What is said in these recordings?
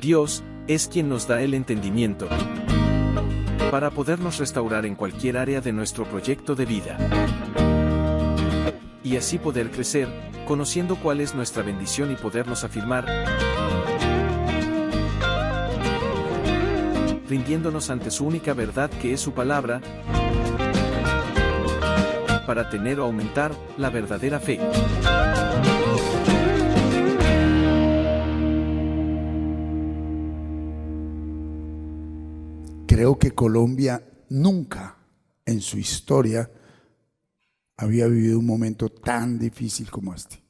Dios es quien nos da el entendimiento para podernos restaurar en cualquier área de nuestro proyecto de vida. Y así poder crecer, conociendo cuál es nuestra bendición y podernos afirmar, rindiéndonos ante su única verdad que es su palabra, para tener o aumentar la verdadera fe. Creo que Colombia nunca en su historia había vivido un momento tan difícil como este.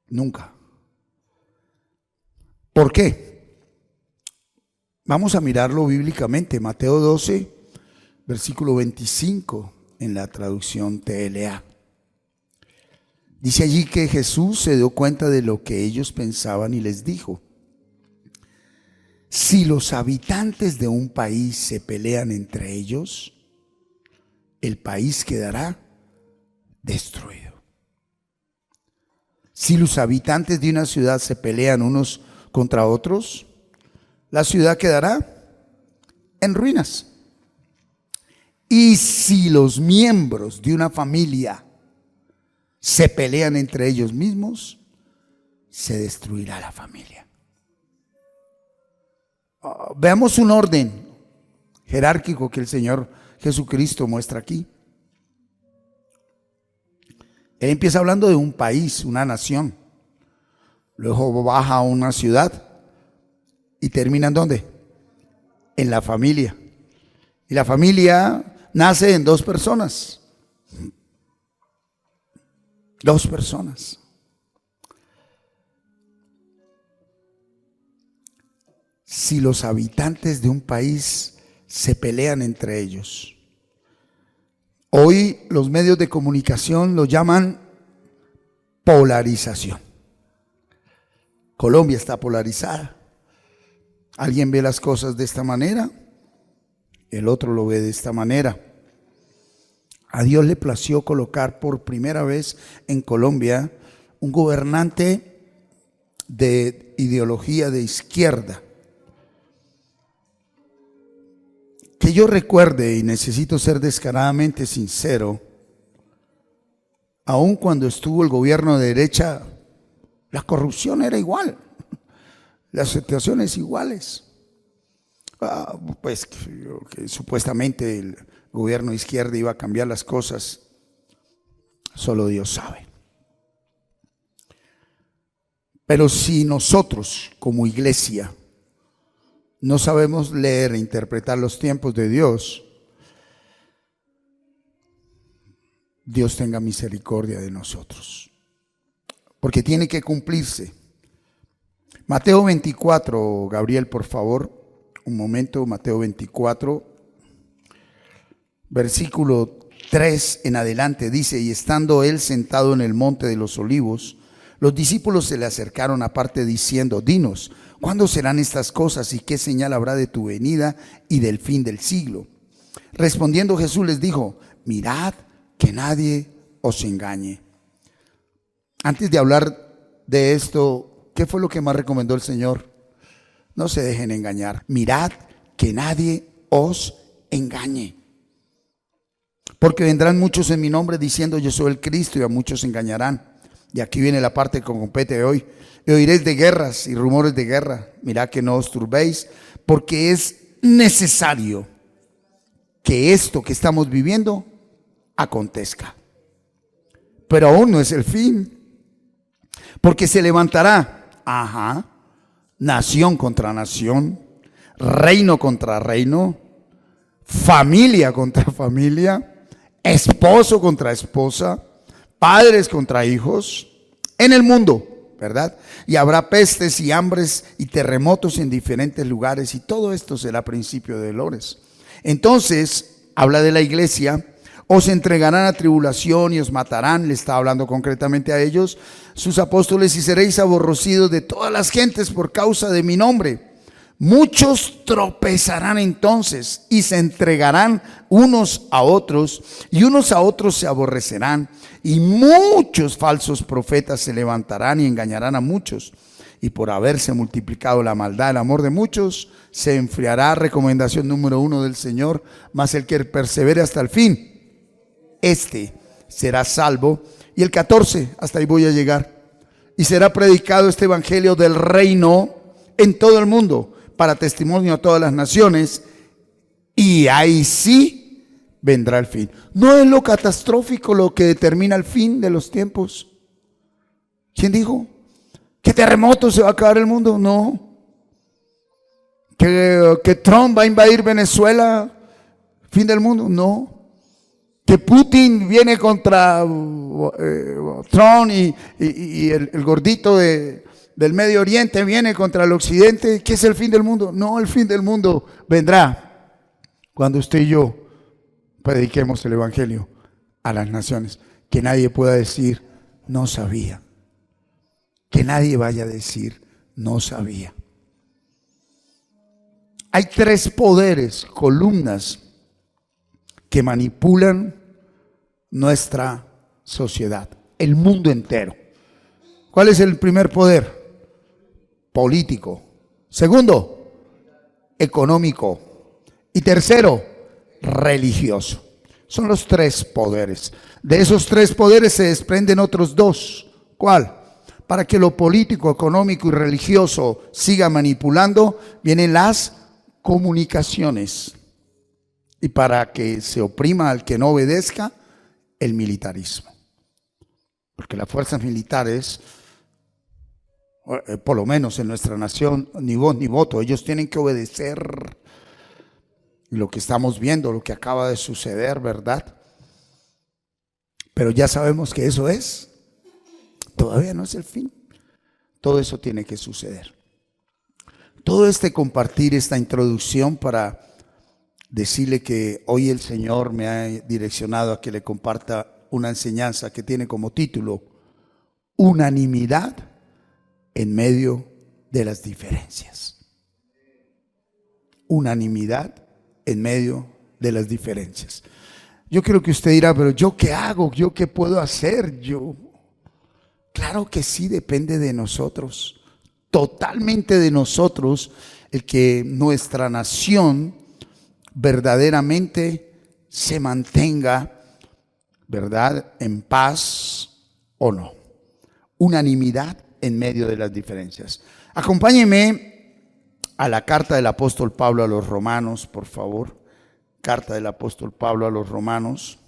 Nunca. ¿Por qué? Vamos a mirarlo bíblicamente. Mateo 12, versículo 25, en la traducción TLA. Dice allí que Jesús se dio cuenta de lo que ellos pensaban y les dijo: si los habitantes de un país se pelean entre ellos, el país quedará destruido. Si los habitantes de una ciudad se pelean unos contra otros, la ciudad quedará en ruinas. Y si los miembros de una familia se pelean entre ellos mismos, se destruirá la familia. Veamos un orden jerárquico que el Señor Jesucristo muestra aquí. Él empieza hablando de un país, una nación. Luego baja a una ciudad y termina ¿en dónde? En la familia. Y la familia nace en dos personas. Dos personas. Si los habitantes de un país se pelean entre ellos. Hoy los medios de comunicación lo llaman polarización. Colombia está polarizada. Alguien ve las cosas de esta manera, el otro lo ve de esta manera. A Dios le plació colocar por primera vez en Colombia un gobernante de ideología de izquierda. Que yo recuerde, y necesito ser descaradamente sincero, aun cuando estuvo el gobierno de derecha, la corrupción era igual, las situaciones iguales. Pues que supuestamente el gobierno de izquierda iba a cambiar las cosas, solo Dios sabe. Pero si nosotros como iglesia no sabemos leer e interpretar los tiempos de Dios, Dios tenga misericordia de nosotros, porque tiene que cumplirse. Mateo 24, Gabriel, por favor, un momento. Mateo 24, versículo 3 en adelante, dice: y estando él sentado en el monte de los olivos, los discípulos se le acercaron aparte diciendo: dinos, ¿cuándo serán estas cosas y qué señal habrá de tu venida y del fin del siglo? Respondiendo Jesús les dijo: mirad que nadie os engañe. Antes de hablar de esto, ¿qué fue lo que más recomendó el Señor? No se dejen engañar. Mirad que nadie os engañe. Porque vendrán muchos en mi nombre diciendo: yo soy el Cristo, y a muchos engañarán. Y aquí viene la parte que compete hoy. Y oiréis de guerras y rumores de guerra. Mirad que no os turbéis, porque es necesario que esto que estamos viviendo acontezca. Pero aún no es el fin. Porque se levantará, nación contra nación, reino contra reino, familia contra familia, esposo contra esposa, padres contra hijos, en el mundo, ¿verdad? Y habrá pestes y hambres y terremotos en diferentes lugares, y todo esto será principio de dolores. Entonces, habla de la iglesia: os entregarán a tribulación y os matarán. Le está hablando concretamente a ellos, sus apóstoles: y seréis aborrecidos de todas las gentes por causa de mi nombre. Muchos tropezarán entonces y se entregarán unos a otros, y unos a otros se aborrecerán, y muchos falsos profetas se levantarán y engañarán a muchos. y por haberse multiplicado la maldad, el amor de muchos se enfriará. Recomendación número 1 del Señor: mas el que persevere hasta el fin, este será salvo. Y el 14, hasta ahí voy a llegar: y será predicado este evangelio del reino en todo el mundo para testimonio a todas las naciones, y ahí sí vendrá el fin. No es lo catastrófico lo que determina el fin de los tiempos. ¿Quién dijo? ¿Qué terremoto se va a acabar el mundo? No. ¿Que Trump va a invadir Venezuela? ¿Fin del mundo? No. ¿Que Putin viene contra Trump y el gordito del Medio Oriente viene contra el Occidente? ¿Qué es el fin del mundo? No, el fin del mundo vendrá cuando usted y yo prediquemos el evangelio a las naciones. Que nadie pueda decir no sabía. Que nadie vaya a decir no sabía. Hay 3 poderes, columnas, que manipulan nuestra sociedad, el mundo entero. ¿Cuál es el primer poder? Político. Segundo, económico. Y tercero, religioso. Son los 3 poderes. De esos 3 poderes se desprenden otros 2. ¿Cuál? Para que lo político, económico y religioso siga manipulando, vienen las comunicaciones. Y para que se oprima al que no obedezca, el militarismo. Porque las fuerzas militares, por lo menos en nuestra nación, ni voz ni voto, ellos tienen que obedecer. Y lo que estamos viendo, lo que acaba de suceder, ¿verdad? Pero ya sabemos que eso todavía no es el fin. Todo eso tiene que suceder. Todo compartir esta introducción para decirle que hoy el Señor me ha direccionado a que le comparta una enseñanza que tiene como título: unanimidad en medio de las diferencias. Unanimidad en medio de las diferencias. Yo creo que usted dirá, pero ¿yo qué hago? ¿Yo qué puedo hacer? Claro que sí, depende de nosotros, totalmente de nosotros, el que nuestra nación verdaderamente se mantenga, ¿verdad?, en paz o no. Unanimidad en medio de las diferencias. Acompáñenme a la carta del apóstol Pablo a los Romanos, por favor. Carta del apóstol Pablo a los Romanos.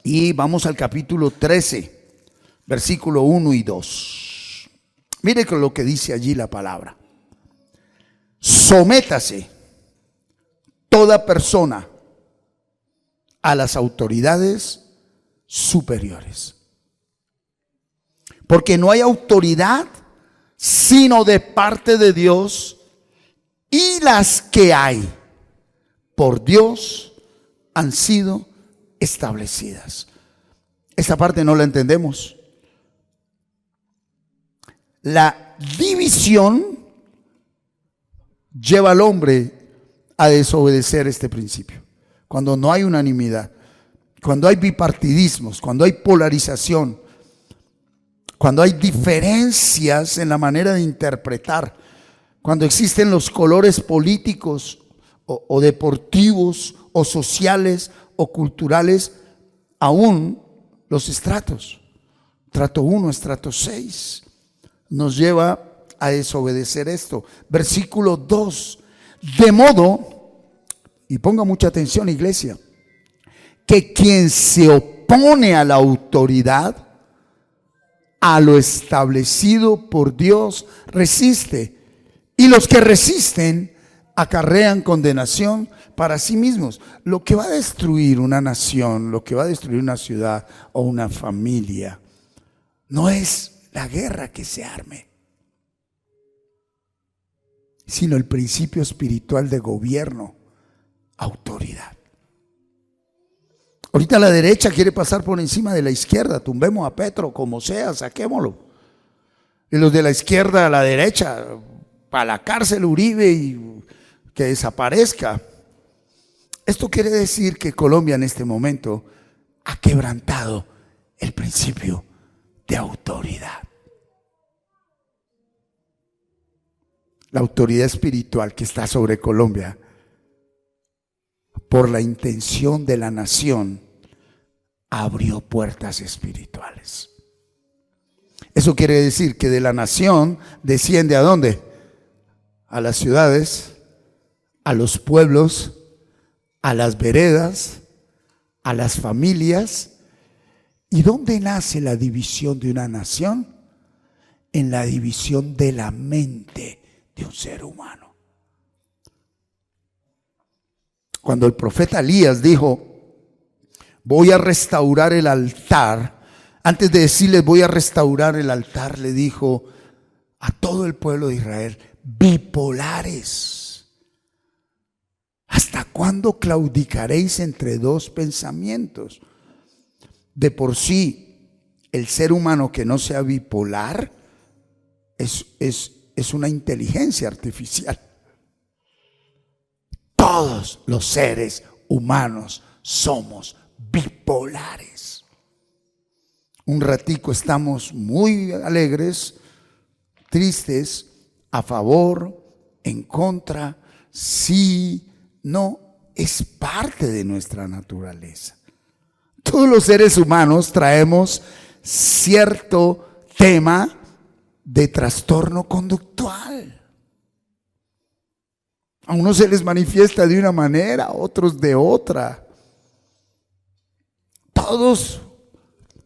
Y vamos al capítulo 13, versículo 1 y 2. Mire con lo que dice allí la palabra. Sométase toda persona a las autoridades superiores. Porque no hay autoridad sino de parte de Dios, y las que hay por Dios han sido establecidas. Esta parte no la entendemos. La división lleva al hombre a desobedecer este principio. Cuando no hay unanimidad, cuando hay bipartidismos, cuando hay polarización, cuando hay diferencias en la manera de interpretar, cuando existen los colores políticos o deportivos o sociales o culturales, aún los estratos, estrato 1, estrato 6, nos lleva a desobedecer esto. Versículo 2, de modo, y ponga mucha atención, iglesia, que quien se opone a la autoridad, a lo establecido por Dios, resiste. Y los que resisten acarrean condenación para sí mismos. Lo que va a destruir una nación, lo que va a destruir una ciudad o una familia, no es la guerra que se arme, sino el principio espiritual de gobierno, autoridad. Ahorita la derecha quiere pasar por encima de la izquierda. Tumbemos a Petro, como sea, saquémoslo. Y los de la izquierda a la derecha, para la cárcel Uribe y que desaparezca. Esto quiere decir que Colombia en este momento ha quebrantado el principio de autoridad. la autoridad espiritual que está sobre Colombia, por la intención de la nación, abrió puertas espirituales. Eso quiere decir que de la nación desciende ¿a dónde? A las ciudades, a los pueblos, a las veredas, a las familias. ¿Y dónde nace la división de una nación? En la división de la mente de un ser humano. Cuando el profeta Elías dijo, voy a restaurar el altar, antes de decirles voy a restaurar el altar, le dijo a todo el pueblo de Israel, bipolares, ¿hasta cuándo claudicaréis entre dos pensamientos? De por sí, el ser humano que no sea bipolar es una inteligencia artificial. Todos los seres humanos somos bipolares. Un ratico estamos muy alegres, tristes, a favor, en contra, sí, no, es parte de nuestra naturaleza. Todos los seres humanos traemos cierto tema de trastorno conductual. A unos se les manifiesta de una manera, a otros de otra. Todos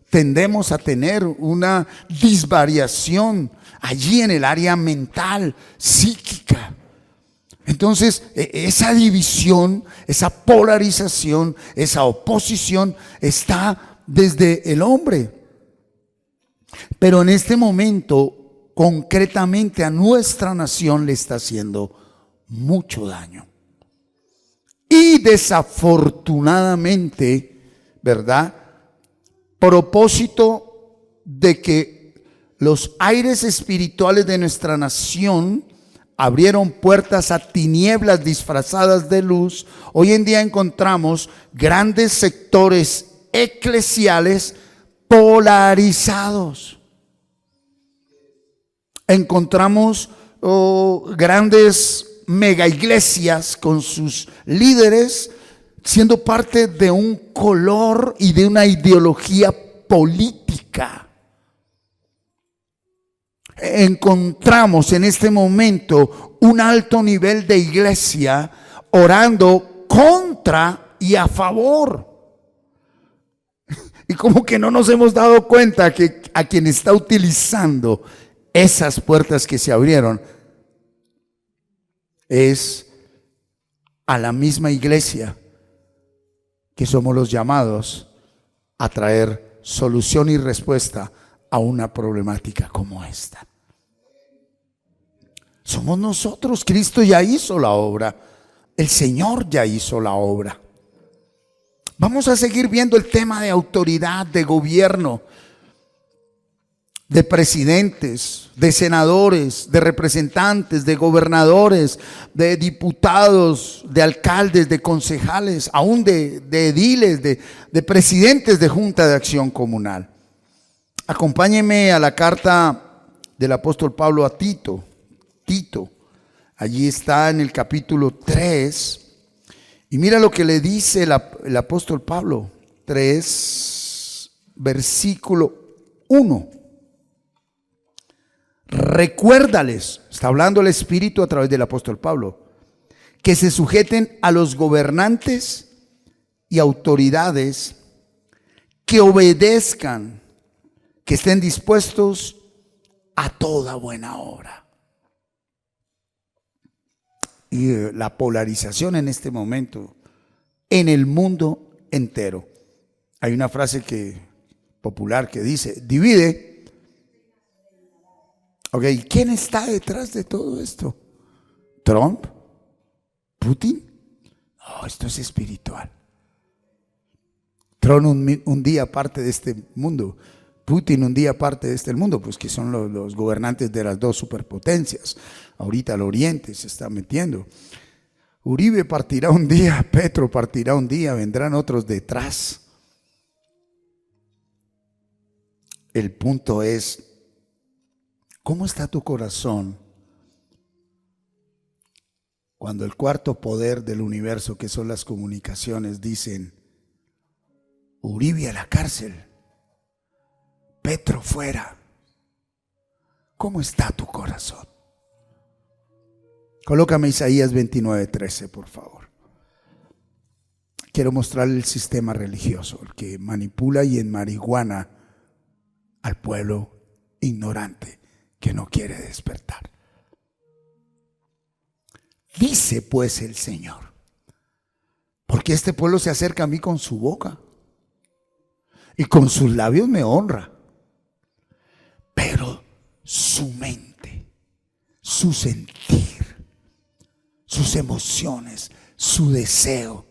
tendemos a tener una disvariación allí en el área mental, psíquica. Entonces, esa división, esa polarización, esa oposición está desde el hombre. Pero en este momento, concretamente a nuestra nación le está haciendo mucho daño. Y desafortunadamente, ¿verdad? Propósito de que los aires espirituales de nuestra nación abrieron puertas a tinieblas disfrazadas de luz. Hoy en día encontramos grandes sectores eclesiales polarizados. Encontramos grandes mega iglesias con sus líderes siendo parte de un color y de una ideología política. Encontramos en este momento un alto nivel de iglesia orando contra y a favor. Y como que no nos hemos dado cuenta que a quien está utilizando esas puertas que se abrieron es a la misma iglesia que somos los llamados a traer solución y respuesta a una problemática como esta. Somos nosotros. Cristo ya hizo la obra. El Señor ya hizo la obra. Vamos a seguir viendo el tema de autoridad, de gobierno, de presidentes, de senadores, de representantes, de gobernadores, de diputados, de alcaldes, de concejales, aún de ediles, de presidentes de Junta de Acción Comunal. Acompáñeme a la carta del apóstol Pablo a Tito. Allí está en el capítulo 3. Y mira lo que le dice el apóstol Pablo. 3, versículo 1. Recuérdales, está hablando el Espíritu a través del apóstol Pablo, que se sujeten a los gobernantes y autoridades, que obedezcan, que estén dispuestos a toda buena obra. Y la polarización en este momento en el mundo entero. Hay una frase popular que dice, divide. Ok, ¿quién está detrás de todo esto? ¿Trump? ¿Putin? No, esto es espiritual. Trump un día parte de este mundo. Putin un día parte de este mundo, pues que son los gobernantes de las dos superpotencias. Ahorita el Oriente se está metiendo. Uribe partirá un día, Petro partirá un día, vendrán otros detrás. El punto es, ¿cómo está tu corazón Cuando el cuarto poder del universo, que son las comunicaciones, dicen: Uribe a la cárcel, Petro fuera, ¿cómo está tu corazón? Colócame Isaías 29:13, por favor. Quiero mostrarle el sistema religioso, el que manipula y enmarihuana al pueblo ignorante que no quiere despertar. Dice pues el Señor: porque este pueblo se acerca a mí con su boca y con sus labios me honra, pero su mente, su sentir, sus emociones, su deseo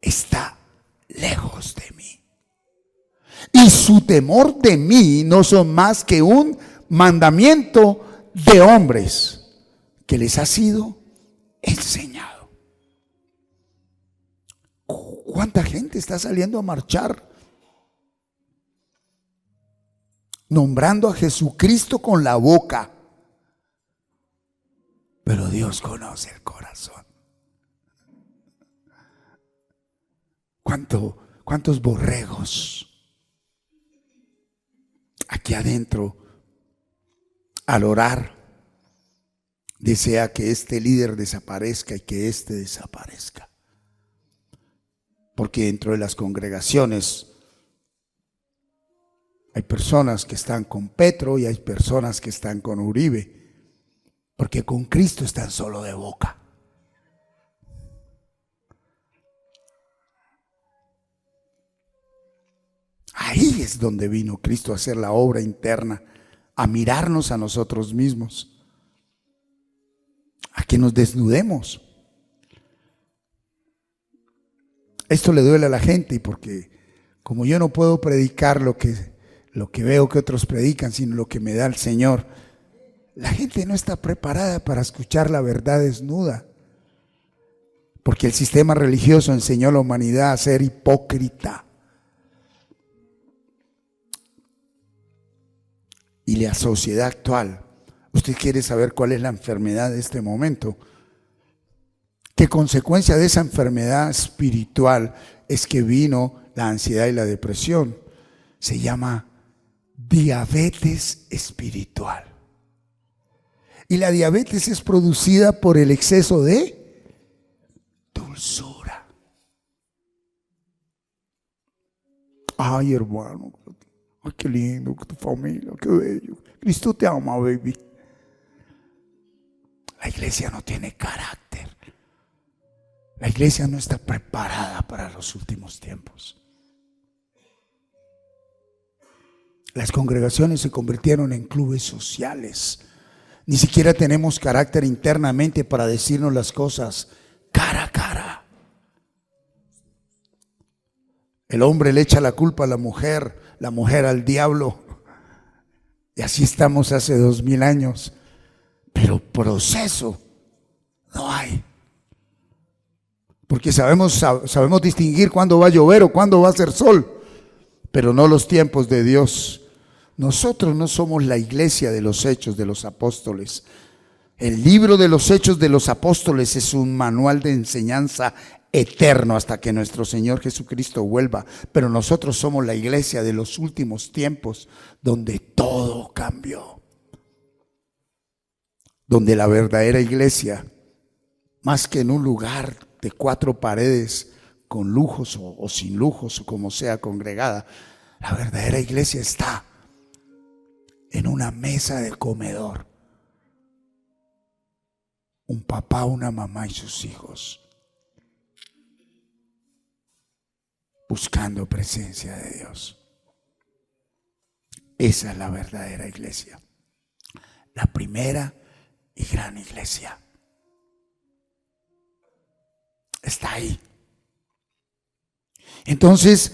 está lejos de mí. Y su temor de mí no son más que un mandamiento de hombres que les ha sido enseñado. ¿Cuánta gente está saliendo a marchar nombrando a Jesucristo con la boca? Pero Dios conoce el corazón. ¿Cuántos borregos aquí adentro, al orar, desea que este líder desaparezca y que este desaparezca? Porque dentro de las congregaciones hay personas que están con Petro y hay personas que están con Uribe, porque con Cristo están solo de boca. Ahí es donde vino Cristo a hacer la obra interna, a mirarnos a nosotros mismos, a que nos desnudemos. Esto le duele a la gente, y porque como yo no puedo predicar lo que veo que otros predican, sino lo que me da el Señor, la gente no está preparada para escuchar la verdad desnuda, porque el sistema religioso enseñó a la humanidad a ser hipócrita. Y la sociedad actual, usted quiere saber cuál es la enfermedad de este momento. ¿Qué consecuencia de esa enfermedad espiritual es que vino la ansiedad y la depresión? Se llama diabetes espiritual. Y la diabetes es producida por el exceso de dulzura. Ay, hermano, ay, qué lindo, tu familia, qué bello. Cristo te ama, baby. La iglesia no tiene carácter. La iglesia no está preparada para los últimos tiempos. Las congregaciones se convirtieron en clubes sociales. Ni siquiera tenemos carácter internamente para decirnos las cosas cara a cara. El hombre le echa la culpa a la mujer al diablo. Y así estamos hace 2000 años. Pero proceso no hay. Porque sabemos distinguir cuándo va a llover o cuándo va a hacer sol, pero no los tiempos de Dios. Nosotros no somos la iglesia de los Hechos de los Apóstoles. El libro de los Hechos de los Apóstoles es un manual de enseñanza eterno hasta que nuestro Señor Jesucristo vuelva. Pero nosotros somos la iglesia de los últimos tiempos, donde todo cambió. Donde la verdadera iglesia, más que en un lugar de 4 paredes con lujos o sin lujos o como sea congregada, la verdadera iglesia está en una mesa de comedor. Un papá, una mamá y sus hijos, buscando presencia de Dios. Esa es la verdadera iglesia, la primera y gran iglesia. Está ahí. Entonces,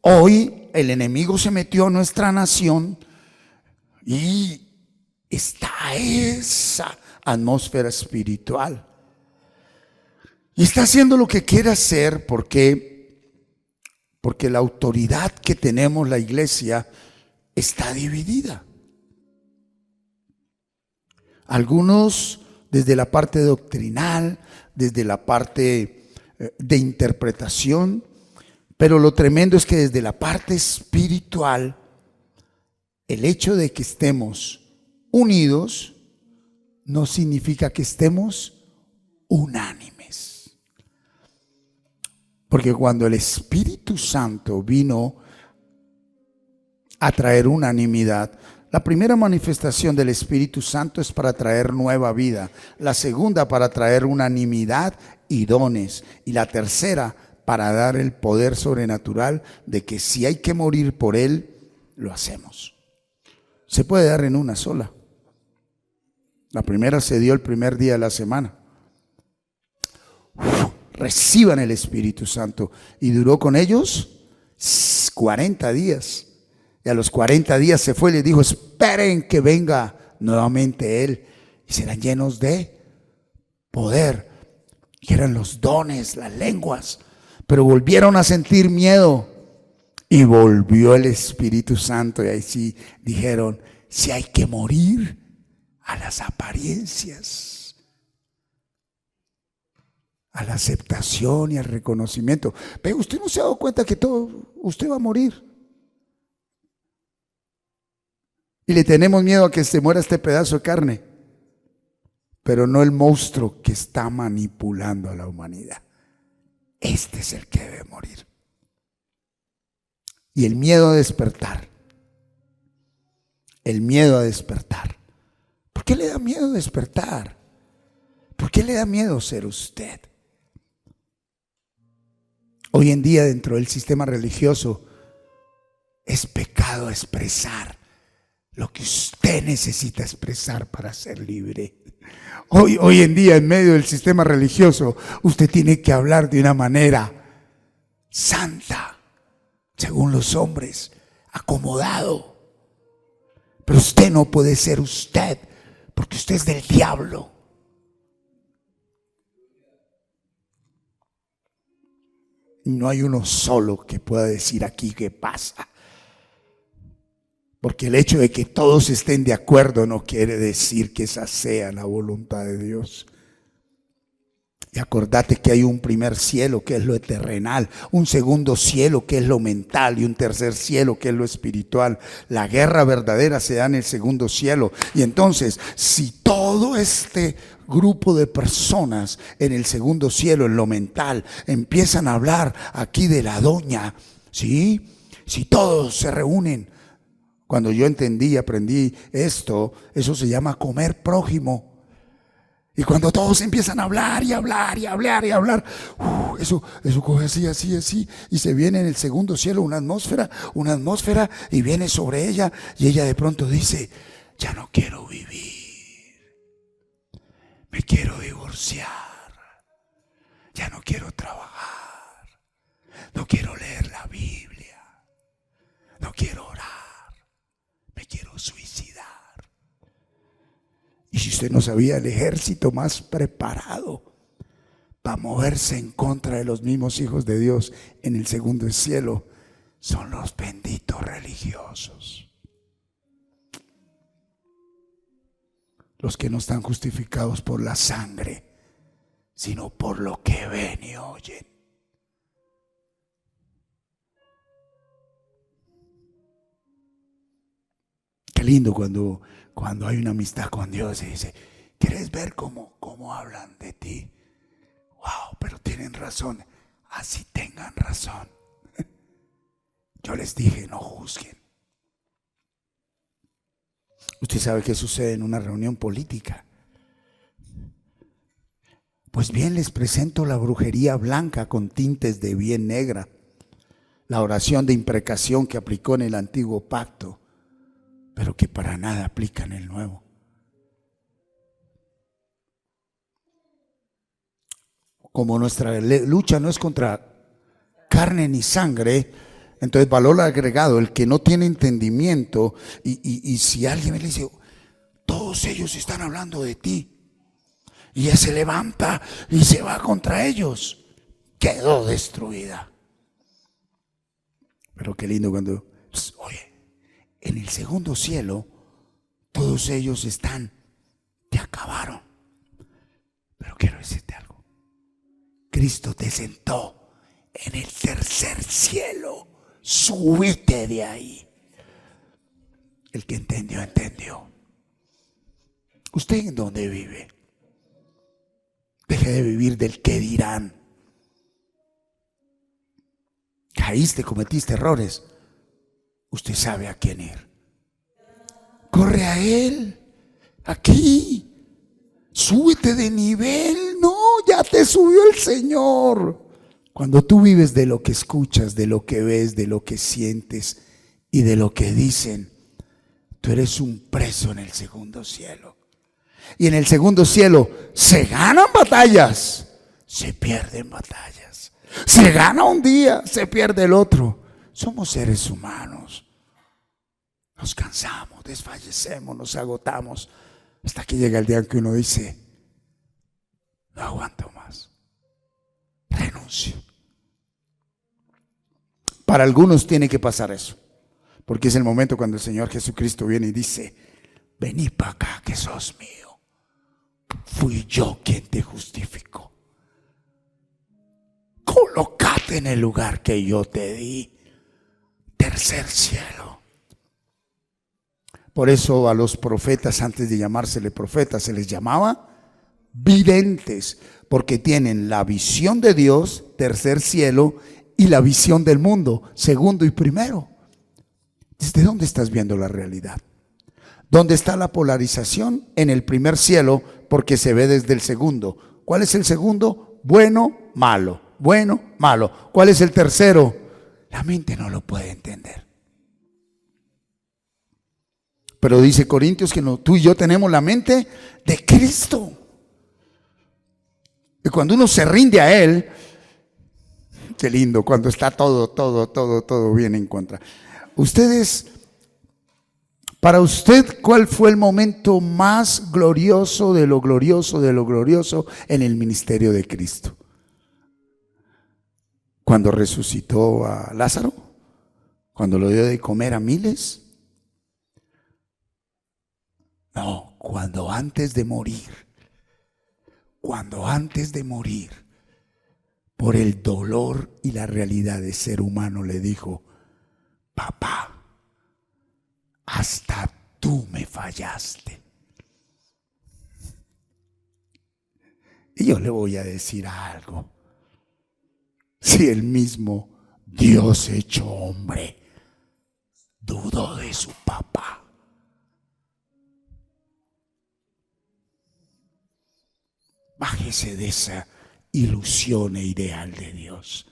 hoy el enemigo se metió a nuestra nación y está esa atmósfera espiritual. Y está haciendo lo que quiere hacer porque la autoridad que tenemos la iglesia está dividida. Algunos desde la parte doctrinal, desde la parte de interpretación, pero lo tremendo es que desde la parte espiritual, el hecho de que estemos unidos no significa que estemos unánimes. Porque cuando el Espíritu Santo vino a traer unanimidad, la primera manifestación del Espíritu Santo es para traer nueva vida, la segunda para traer unanimidad y dones, y la tercera para dar el poder sobrenatural de que si hay que morir por Él, lo hacemos. Se puede dar en una sola. La primera se dio el primer día de la semana. Reciban el Espíritu Santo. Y duró con ellos 40 días. Y a los 40 días se fue y les dijo: esperen que venga nuevamente Él. Y serán llenos de poder. Y eran los dones, las lenguas. Pero volvieron a sentir miedo. Y volvió el Espíritu Santo. Y ahí sí dijeron: si hay que morir a las apariencias, a la aceptación y al reconocimiento. Pero usted no se ha dado cuenta que usted va a morir. Y le tenemos miedo a que se muera este pedazo de carne, pero no el monstruo que está manipulando a la humanidad. Este es el que debe morir. Y el miedo a despertar. El miedo a despertar. ¿Por qué le da miedo despertar? ¿Por qué le da miedo ser usted? Hoy en día, dentro del sistema religioso, es pecado expresar lo que usted necesita expresar para ser libre. Hoy en día, en medio del sistema religioso, usted tiene que hablar de una manera santa, según los hombres, acomodado. Pero usted no puede ser usted, porque usted es del diablo. No hay uno solo que pueda decir aquí qué pasa. Porque el hecho de que todos estén de acuerdo no quiere decir que esa sea la voluntad de Dios. Y acordate que hay un primer cielo que es lo terrenal, un segundo cielo que es lo mental y un tercer cielo que es lo espiritual. La guerra verdadera se da en el segundo cielo. Y entonces, si todo este grupo de personas en el segundo cielo, en lo mental, empiezan a hablar aquí de la doña, ¿sí? Si todos se reúnen. Cuando yo entendí y aprendí esto, eso se llama comer prójimo. Y cuando todos empiezan a hablar y hablar y hablar y hablar, eso coge así, y se viene en el segundo cielo una atmósfera, y viene sobre ella, y ella de pronto dice: ya no quiero vivir, me quiero divorciar, ya no quiero trabajar, no quiero leer la Biblia, no quiero orar, me quiero suicidar. Y si usted no sabía, el ejército más preparado para moverse en contra de los mismos hijos de Dios en el segundo cielo son los benditos religiosos. Los que no están justificados por la sangre, sino por lo que ven y oyen. Qué lindo cuando hay una amistad con Dios y dice: ¿quieres ver cómo hablan de ti? Wow, pero tienen razón. Así tengan razón. Yo les dije: no juzguen. Usted sabe qué sucede en una reunión política. Pues bien, les presento la brujería blanca con tintes de bien negra, la oración de imprecación que aplicó en el antiguo pacto, pero que para nada aplica en el nuevo. Como nuestra lucha no es contra carne ni sangre, entonces valor agregado, el que no tiene entendimiento, y si alguien le dice: todos ellos están hablando de ti, y ella se levanta y se va contra ellos, quedó destruida. Pero qué lindo cuando, oye, en el segundo cielo, todos ellos te acabaron. quiero decirte algo. Cristo te sentó en el tercer cielo. Subite de ahí. El que entendió, entendió. ¿Usted en dónde vive? Deje de vivir del qué dirán. Caíste, cometiste errores. Usted sabe a quién ir. Corre a Él. Aquí. Súbete de nivel. No, ya te subió el Señor. Cuando tú vives de lo que escuchas, de lo que ves, de lo que sientes y de lo que dicen, tú eres un preso en el segundo cielo. Y en el segundo cielo se ganan batallas, se pierden batallas. Se gana un día, se pierde el otro. Somos seres humanos. Nos cansamos, desfallecemos, nos agotamos, hasta que llega el día en que uno dice: no aguanto más, renuncio. Para algunos tiene que pasar eso, porque es el momento cuando el Señor Jesucristo viene y dice: vení para acá que sos mío. Fui yo quien te justificó. Colócate en el lugar que yo te di. Tercer cielo. Por eso a los profetas, antes de llamársele profetas, se les llamaba videntes, porque tienen la visión de Dios, tercer cielo, y la visión del mundo, segundo y primero. ¿Desde dónde estás viendo la realidad? ¿Dónde está la polarización? En el primer cielo, porque se ve desde el segundo. ¿Cuál es el segundo? Bueno, malo. Bueno, malo. ¿Cuál es el tercero? La mente no lo puede entender. Pero dice Corintios que no, tú y yo tenemos la mente de Cristo. Y cuando uno se rinde a Él, qué lindo, cuando está todo bien en contra. Para usted, ¿cuál fue el momento más glorioso de lo glorioso en el ministerio de Cristo? ¿Cuando resucitó a Lázaro? ¿Cuando lo dio de comer a miles? No, cuando antes de morir, por el dolor y la realidad de ser humano, le dijo: papá, hasta tú me fallaste. Y yo le voy a decir algo. Si el mismo Dios hecho hombre dudó de su papá, bájese de esa ilusión e ideal de Dios.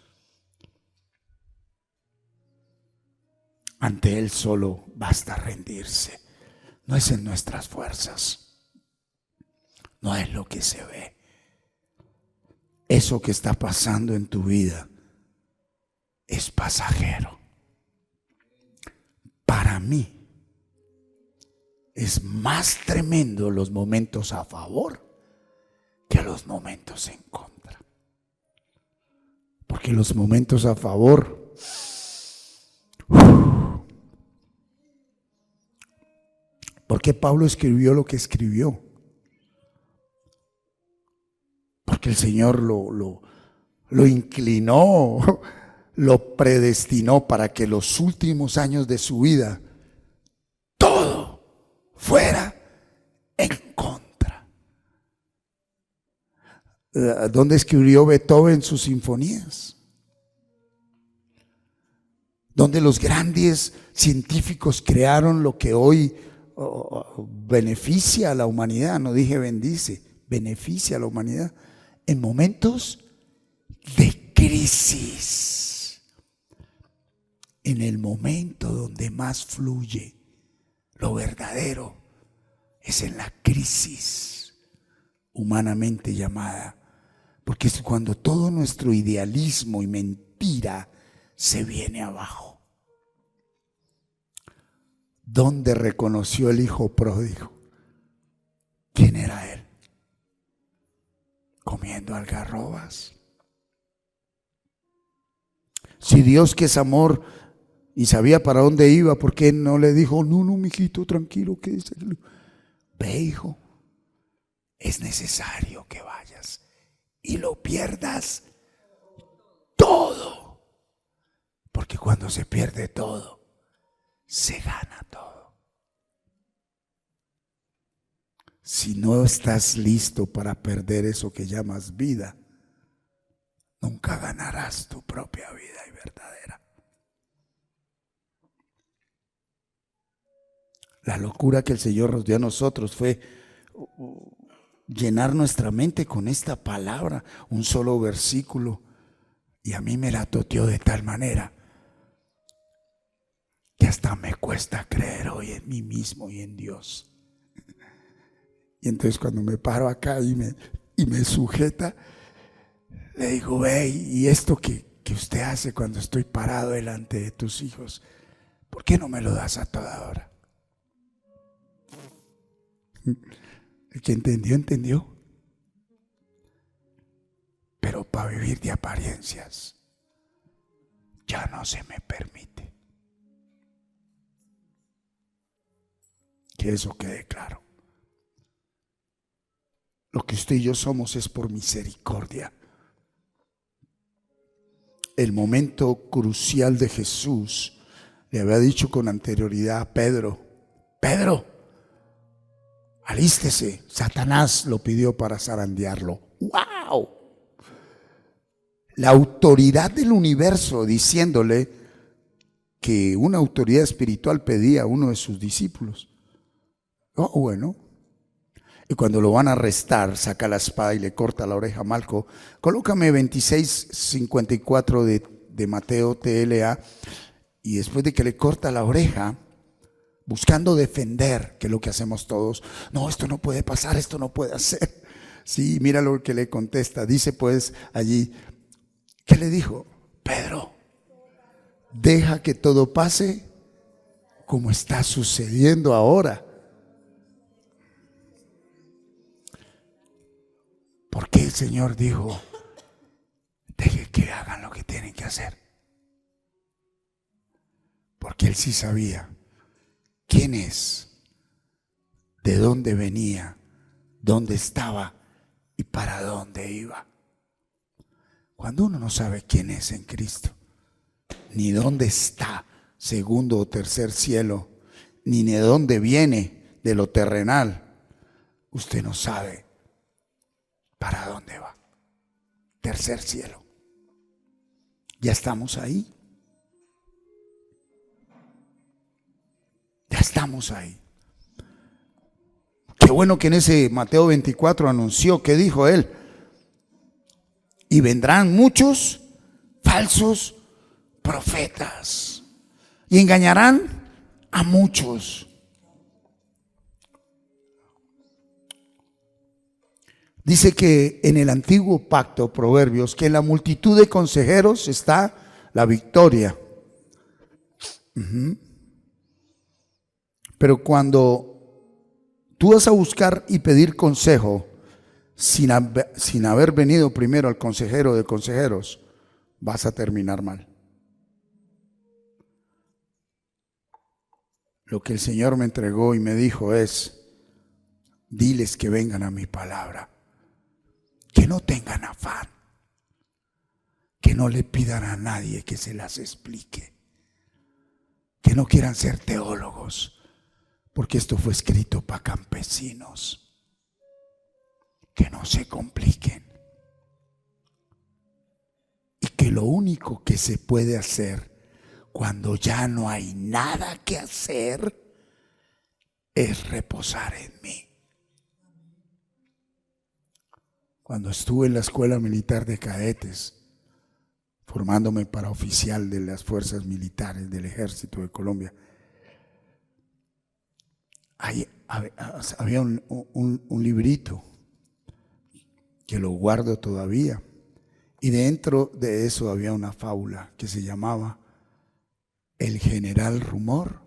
Ante Él solo basta rendirse. No es en nuestras fuerzas, no es lo que se ve. Eso que está pasando en tu vida es pasajero. Para mí es más tremendo los momentos a favor que los momentos en contra. Porque los momentos a favor, ¿por qué Pablo escribió lo que escribió? Porque el Señor lo inclinó, lo predestinó para que los últimos años de su vida todo fuera en contra. ¿Dónde escribió Beethoven sus sinfonías? Donde los grandes científicos crearon lo que hoy beneficia a la humanidad. No dije bendice, beneficia a la humanidad en momentos de crisis. En el momento donde más fluye lo verdadero es en la crisis humanamente llamada, porque es cuando todo nuestro idealismo y mentira se viene abajo. ¿Dónde reconoció el hijo pródigo? ¿Quién era él? Comiendo algarrobas. Si Dios, que es amor y sabía para dónde iba, ¿por qué no le dijo: no, mijito, tranquilo, quédese? Ve, hijo, es necesario que vayas y lo pierdas todo. Porque cuando se pierde todo, se gana todo. Si no estás listo para perder eso que llamas vida, nunca ganarás tu propia vida y verdadera. La locura que el Señor nos dio a nosotros fue llenar nuestra mente con esta palabra, un solo versículo, y a mí me la toteó de tal manera que hasta me cuesta creer hoy en mí mismo y en Dios. Y entonces cuando me paro acá y me sujeta, le digo, ve, y esto que usted hace cuando estoy parado delante de tus hijos, ¿por qué no me lo das a toda hora? El que entendió, entendió. Pero para vivir de apariencias ya no se me permite. Que eso quede claro. Lo que usted y yo somos es por misericordia. El momento crucial de Jesús le había dicho con anterioridad a Pedro: Pedro, alístese. Satanás lo pidió para zarandearlo. ¡Wow! La autoridad del universo diciéndole que una autoridad espiritual pedía a uno de sus discípulos. Oh, bueno. Y cuando lo van a arrestar, saca la espada y le corta la oreja a Malco. Colócame 26:54 de Mateo TLA. Y después de que le corta la oreja, buscando defender, que es lo que hacemos todos. No, esto no puede pasar, esto no puede hacer. Sí, mira lo que le contesta. Dice pues allí, ¿qué le dijo? Pedro, deja que todo pase como está sucediendo ahora. Porque el Señor dijo, deje que hagan lo que tienen que hacer. Porque Él sí sabía quién es, de dónde venía, dónde estaba y para dónde iba. Cuando uno no sabe quién es en Cristo, ni dónde está, segundo o tercer cielo, ni de dónde viene de lo terrenal, usted no sabe para dónde va. Tercer cielo. Ya estamos ahí. Ya estamos ahí. Qué bueno que en ese Mateo 24 anunció, ¿qué dijo él? Y vendrán muchos falsos profetas y engañarán a muchos. Dice que en el antiguo pacto, Proverbios, que en la multitud de consejeros está la victoria. Pero cuando tú vas a buscar y pedir consejo sin haber venido primero al consejero de consejeros, vas a terminar mal. Lo que el Señor me entregó y me dijo es, diles que vengan a mi palabra. Que no tengan afán, que no le pidan a nadie que se las explique, que no quieran ser teólogos, porque esto fue escrito para campesinos, que no se compliquen y que lo único que se puede hacer cuando ya no hay nada que hacer es reposar en mí. Cuando estuve en la Escuela Militar de Cadetes, formándome para oficial de las fuerzas militares del Ejército de Colombia, había un librito que lo guardo todavía, y dentro de eso había una fábula que se llamaba El General Rumor,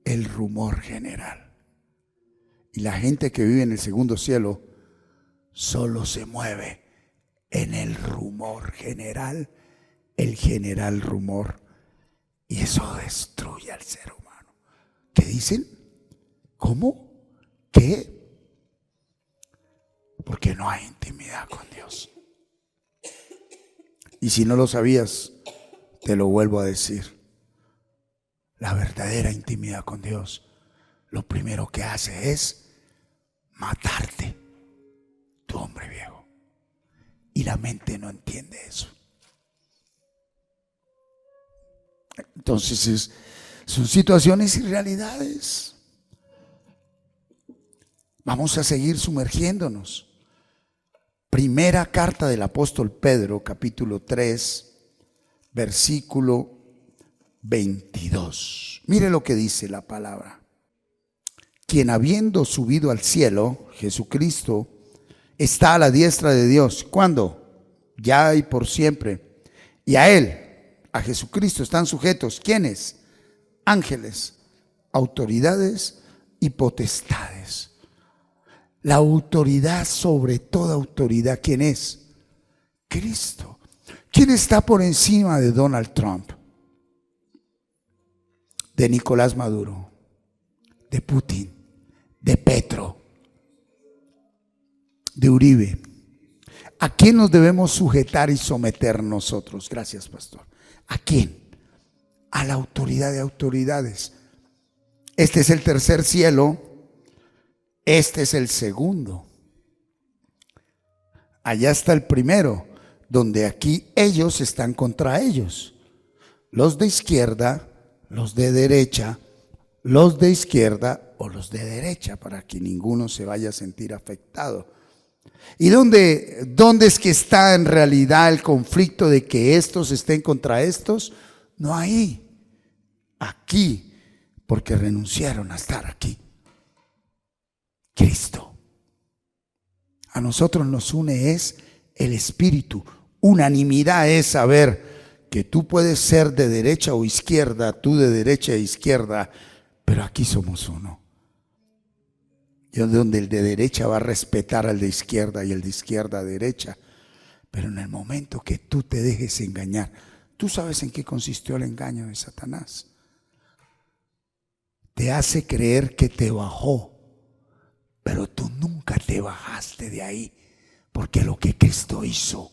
el rumor general. Y la gente que vive en el segundo cielo solo se mueve en el rumor general, el general rumor, y eso destruye al ser humano. ¿Qué dicen? ¿Cómo? ¿Qué? porque no hay intimidad con Dios. Y si no lo sabías, te lo vuelvo a decir. La verdadera intimidad con Dios, lo primero que hace es matarte, tu hombre viejo. Y la mente no entiende eso. Entonces son situaciones y realidades. Vamos a seguir sumergiéndonos. Primera carta del apóstol Pedro, capítulo 3, versículo 22. Mire lo que dice la palabra. Quien habiendo subido al cielo, Jesucristo, está a la diestra de Dios. ¿Cuándo? Ya y por siempre. Y a Él, a Jesucristo, están sujetos. ¿Quiénes? Ángeles, autoridades y potestades. La autoridad sobre toda autoridad, ¿quién es? Cristo. ¿Quién está por encima de Donald Trump? De Nicolás Maduro, de Putin, de Petro, de Uribe. ¿A quién nos debemos sujetar y someter nosotros? Gracias, pastor. ¿A quién? A la autoridad de autoridades. Este es el tercer cielo. Este es el segundo. Allá está el primero, donde aquí ellos están contra ellos. Los de izquierda, los de derecha, los de izquierda o los de derecha, para que ninguno se vaya a sentir afectado. ¿Y dónde es que está en realidad el conflicto de que estos estén contra estos? No ahí, aquí, porque renunciaron a estar aquí. Cristo. A nosotros nos une es el Espíritu. Unanimidad es saber que tú puedes ser de derecha o izquierda, tú de derecha e izquierda, pero aquí somos uno. Y donde el de derecha va a respetar al de izquierda y el de izquierda a derecha. Pero en el momento que tú te dejes engañar, tú sabes en qué consistió el engaño de Satanás. Te hace creer que te bajó, pero tú nunca te bajaste de ahí, porque lo que Cristo hizo,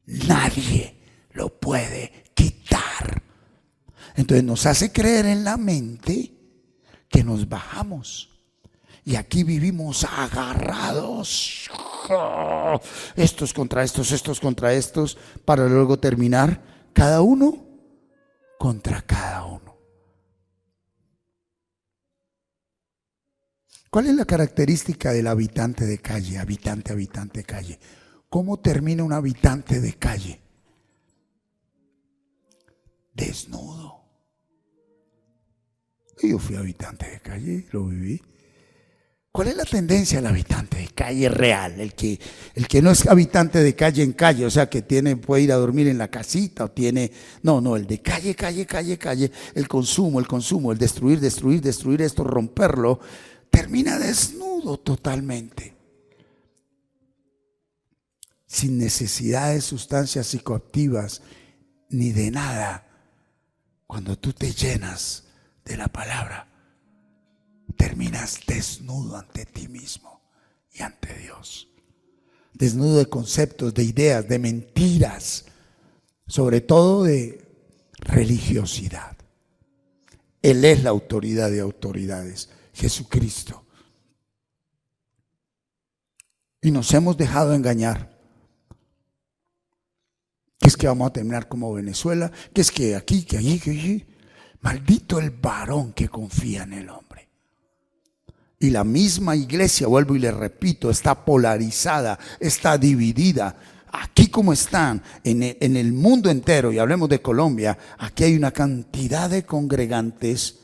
nadie lo puede quitar. Entonces nos hace creer en la mente que nos bajamos. Y aquí vivimos agarrados. Estos contra estos, estos contra estos, para luego terminar cada uno contra cada uno. ¿Cuál es la característica del habitante de calle? Habitante de calle. ¿Cómo termina un habitante de calle? Desnudo. Yo fui habitante de calle, lo viví. ¿Cuál es la tendencia del habitante de calle real? El que no es habitante de calle en calle, o sea, que puede ir a dormir en la casita o tiene... No, el de calle, el consumo, el destruir esto, romperlo, termina desnudo totalmente. Sin necesidad de sustancias psicoactivas ni de nada. Cuando tú te llenas de la palabra, terminas desnudo ante ti mismo y ante Dios. Desnudo de conceptos, de ideas, de mentiras, sobre todo de religiosidad. Él es la autoridad de autoridades, Jesucristo. Y nos hemos dejado engañar. Que es que vamos a terminar como Venezuela, que es que aquí, que allí, que allí. Maldito el varón que confía en el hombre. Y la misma iglesia, vuelvo y le repito, está polarizada, está dividida. Aquí como están, en el mundo entero, y hablemos de Colombia, aquí hay una cantidad de congregantes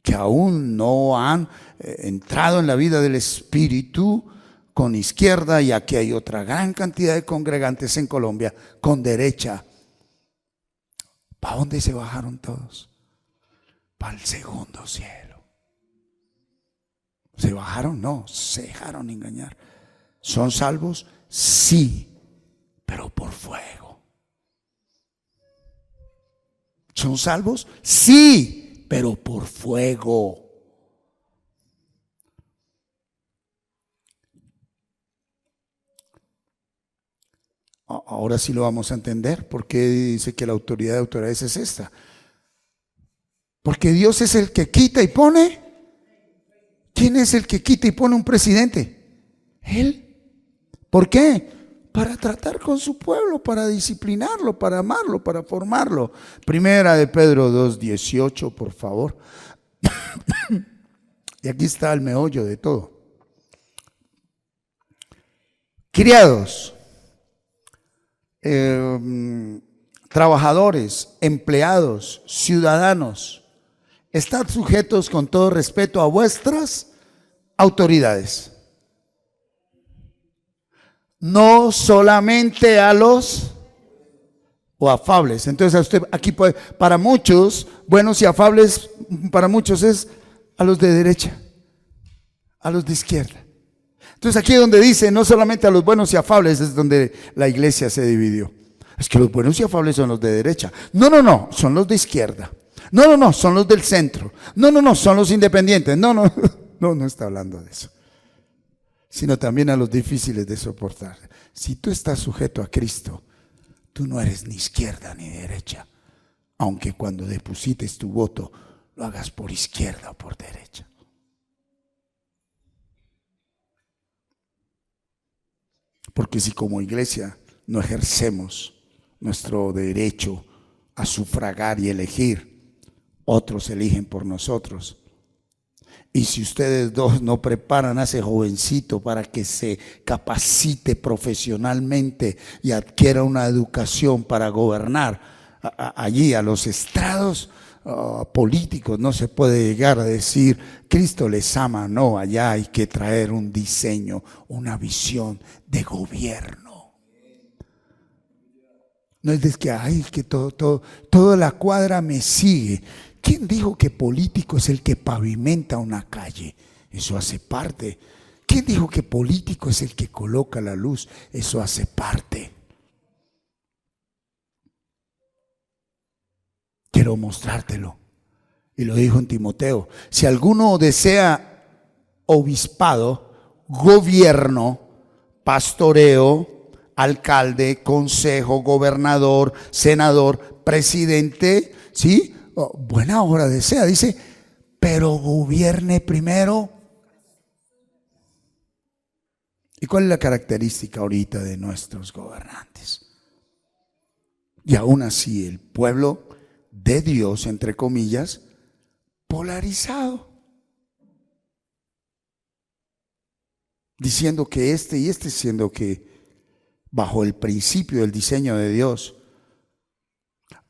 que aún no han entrado en la vida del Espíritu con izquierda, y aquí hay otra gran cantidad de congregantes en Colombia con derecha. ¿Para dónde se bajaron todos? Para el segundo cielo. ¿Se bajaron? No, se dejaron engañar. ¿Son salvos? Sí, pero por fuego. ¿Son salvos? Sí, pero por fuego. ahora sí lo vamos a entender. ¿Por qué dice que la autoridad de autoridades es esta? Porque Dios es el que quita y pone. ¿Quién es el que quita y pone un presidente? Él. ¿Por qué? Para tratar con su pueblo, para disciplinarlo, para amarlo, para formarlo. Primera de Pedro 2:18, por favor. Y aquí está el meollo de todo. Criados, trabajadores, empleados, ciudadanos, estad sujetos con todo respeto a vuestras autoridades. No solamente a los o afables. Entonces a usted aquí puede, para muchos, buenos y afables, para muchos es a los de derecha, a los de izquierda. Entonces aquí donde dice no solamente a los buenos y afables es donde la iglesia se dividió. Es que los buenos y afables son los de derecha. No, son los de izquierda. No, son los del centro. No, son los independientes. No está hablando de eso. Sino también a los difíciles de soportar. Si tú estás sujeto a Cristo, tú no eres ni izquierda ni derecha, aunque cuando deposites tu voto lo hagas por izquierda o por derecha. Porque si como iglesia no ejercemos nuestro derecho a sufragar y elegir, otros eligen por nosotros. Y si ustedes dos no preparan a ese jovencito para que se capacite profesionalmente y adquiera una educación para gobernar allí a los estrados políticos, no se puede llegar a decir Cristo les ama. No, allá hay que traer un diseño, una visión de gobierno. No es de que, ay, que toda la cuadra me sigue. ¿Quién dijo que político es el que pavimenta una calle? Eso hace parte. ¿Quién dijo que político es el que coloca la luz? Eso hace parte. Quiero mostrártelo. Y lo dijo en Timoteo. Si alguno desea obispado, gobierno, pastoreo, alcalde, consejo, gobernador, senador, presidente, ¿sí? Buena obra desea, dice, pero gobierne primero. ¿Y cuál es la característica ahorita de nuestros gobernantes? Y aún así el pueblo de Dios, entre comillas, polarizado, diciendo que y siendo que bajo el principio del diseño de Dios,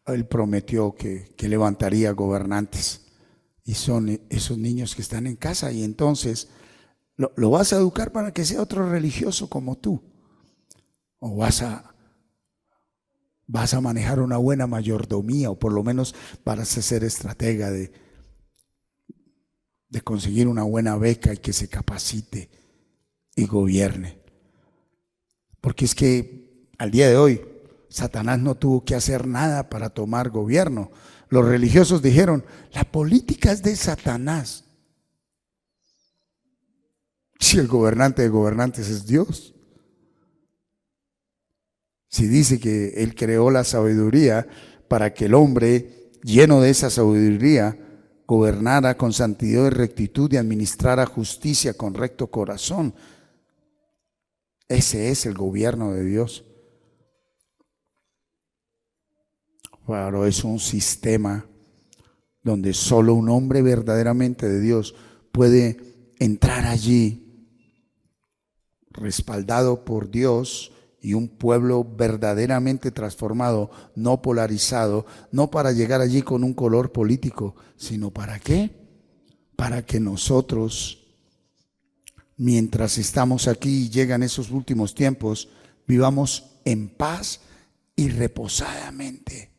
Él prometió que levantaría gobernantes, y son esos niños que están en casa. Y entonces lo vas a educar para que sea otro religioso como tú, o vas a manejar una buena mayordomía, o por lo menos vas a ser estratega de conseguir una buena beca y que se capacite y gobierne. Porque es que al día de hoy Satanás no tuvo que hacer nada para tomar gobierno. Los religiosos dijeron, la política es de Satanás. Si el gobernante de gobernantes es Dios. Si dice que Él creó la sabiduría para que el hombre, lleno de esa sabiduría, gobernara con santidad y rectitud y administrara justicia con recto corazón. Ese es el gobierno de Dios. Pero es un sistema donde solo un hombre verdaderamente de Dios puede entrar allí, respaldado por Dios, y un pueblo verdaderamente transformado, no polarizado, no para llegar allí con un color político, sino ¿para qué? Para que nosotros, mientras estamos aquí y llegan esos últimos tiempos, vivamos en paz y reposadamente.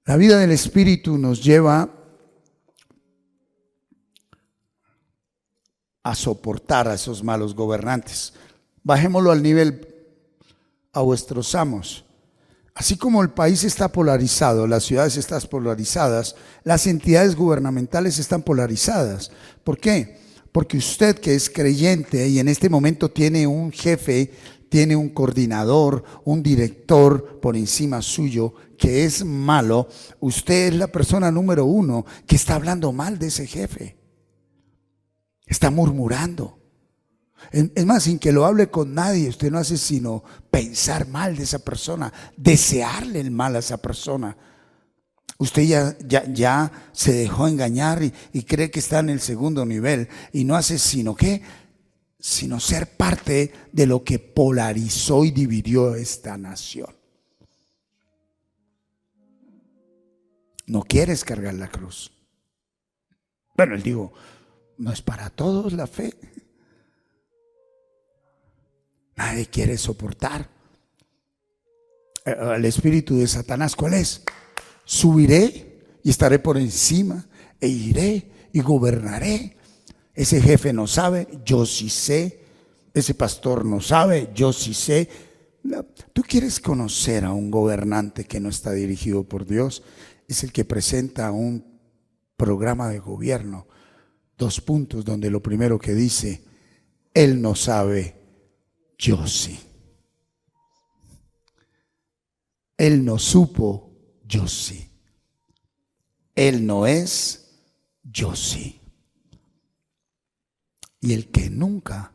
La vida del Espíritu nos lleva a soportar a esos malos gobernantes. Bajémoslo al nivel a vuestros amos. Así como el país está polarizado, las ciudades están polarizadas, las entidades gubernamentales están polarizadas. ¿Por qué? Porque usted, que es creyente y en este momento tiene un jefe tiene un coordinador, un director por encima suyo que es malo, usted es la persona número uno que está hablando mal de ese jefe. Está murmurando. Es más, sin que lo hable con nadie, usted no hace sino pensar mal de esa persona, desearle el mal a esa persona. Usted ya se dejó engañar y cree que está en el segundo nivel y no hace sino ¿qué? Sino ser parte de lo que polarizó y dividió esta nación. No quieres cargar la cruz. Bueno, él dijo, no es para todos la fe. Nadie quiere soportar el espíritu de Satanás. ¿Cuál es? Subiré y estaré por encima e iré y gobernaré. Ese jefe no sabe, yo sí sé. Ese pastor no sabe, yo sí sé. ¿Tú quieres conocer a un gobernante que no está dirigido por Dios? Es el que presenta un programa de gobierno, 2 puntos, donde lo primero que dice, él no sabe, yo sí. Él no supo, yo sí. Él no es, yo sí. Y el que nunca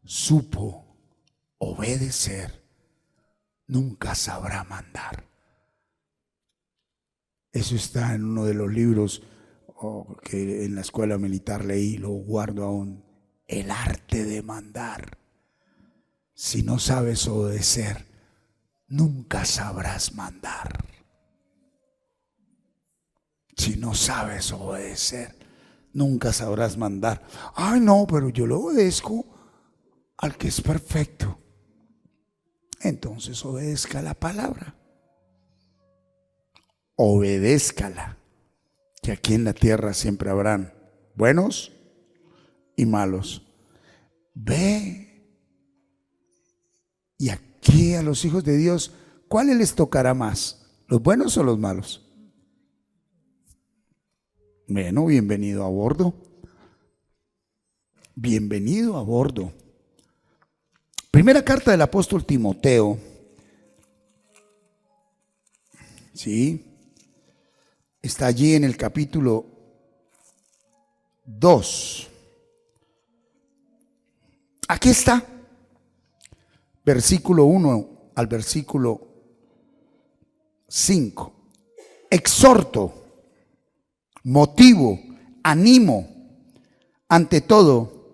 supo obedecer, nunca sabrá mandar. Eso está en uno de los libros que en la escuela militar leí, lo guardo aún. El arte de mandar. Si no sabes obedecer, nunca sabrás mandar. Si no sabes obedecer, nunca sabrás mandar. Ay, no, pero yo lo obedezco al que es perfecto. Entonces obedezca la palabra. Obedézcala. Que aquí en la tierra siempre habrán buenos y malos. Ve. Y aquí a los hijos de Dios, ¿cuáles les tocará más? ¿Los buenos o los malos? Bueno, bienvenido a bordo. Bienvenido a bordo. Primera carta del apóstol Timoteo. Sí. Está allí en el capítulo 2. Aquí está. Versículo 1 al versículo 5. Exhorto, motivo, animo, ante todo,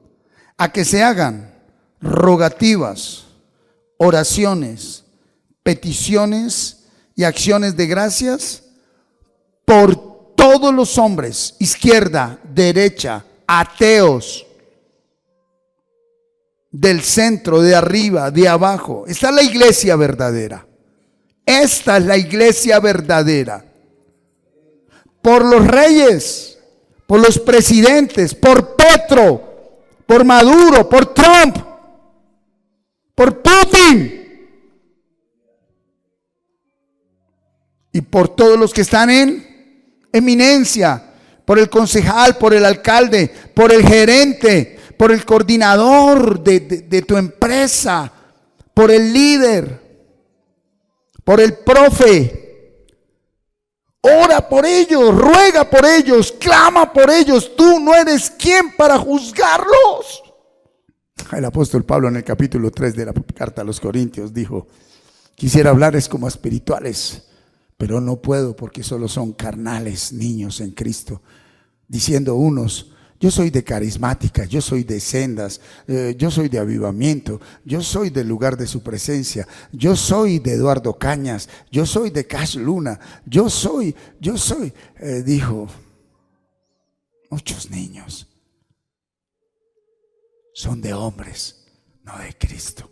a que se hagan rogativas, oraciones, peticiones y acciones de gracias por todos los hombres, izquierda, derecha, ateos, del centro, de arriba, de abajo. Esta es la iglesia verdadera. Esta es la iglesia verdadera. Por los reyes, por los presidentes, por Petro, por Maduro, por Trump, por Putin y por todos los que están en eminencia, por el concejal, por el alcalde, por el gerente, por el coordinador de tu empresa, por el líder, por el profe. Ora por ellos, ruega por ellos, clama por ellos. Tú no eres quien para juzgarlos. El apóstol Pablo en el capítulo 3 de la carta a los Corintios dijo, quisiera hablarles como espirituales, pero no puedo porque solo son carnales, niños en Cristo. Diciendo unos, yo soy de carismática, yo soy de sendas, yo soy de avivamiento, yo soy del lugar de su presencia, yo soy de Eduardo Cañas, yo soy de Cash Luna, yo soy, dijo, muchos niños son de hombres, no de Cristo.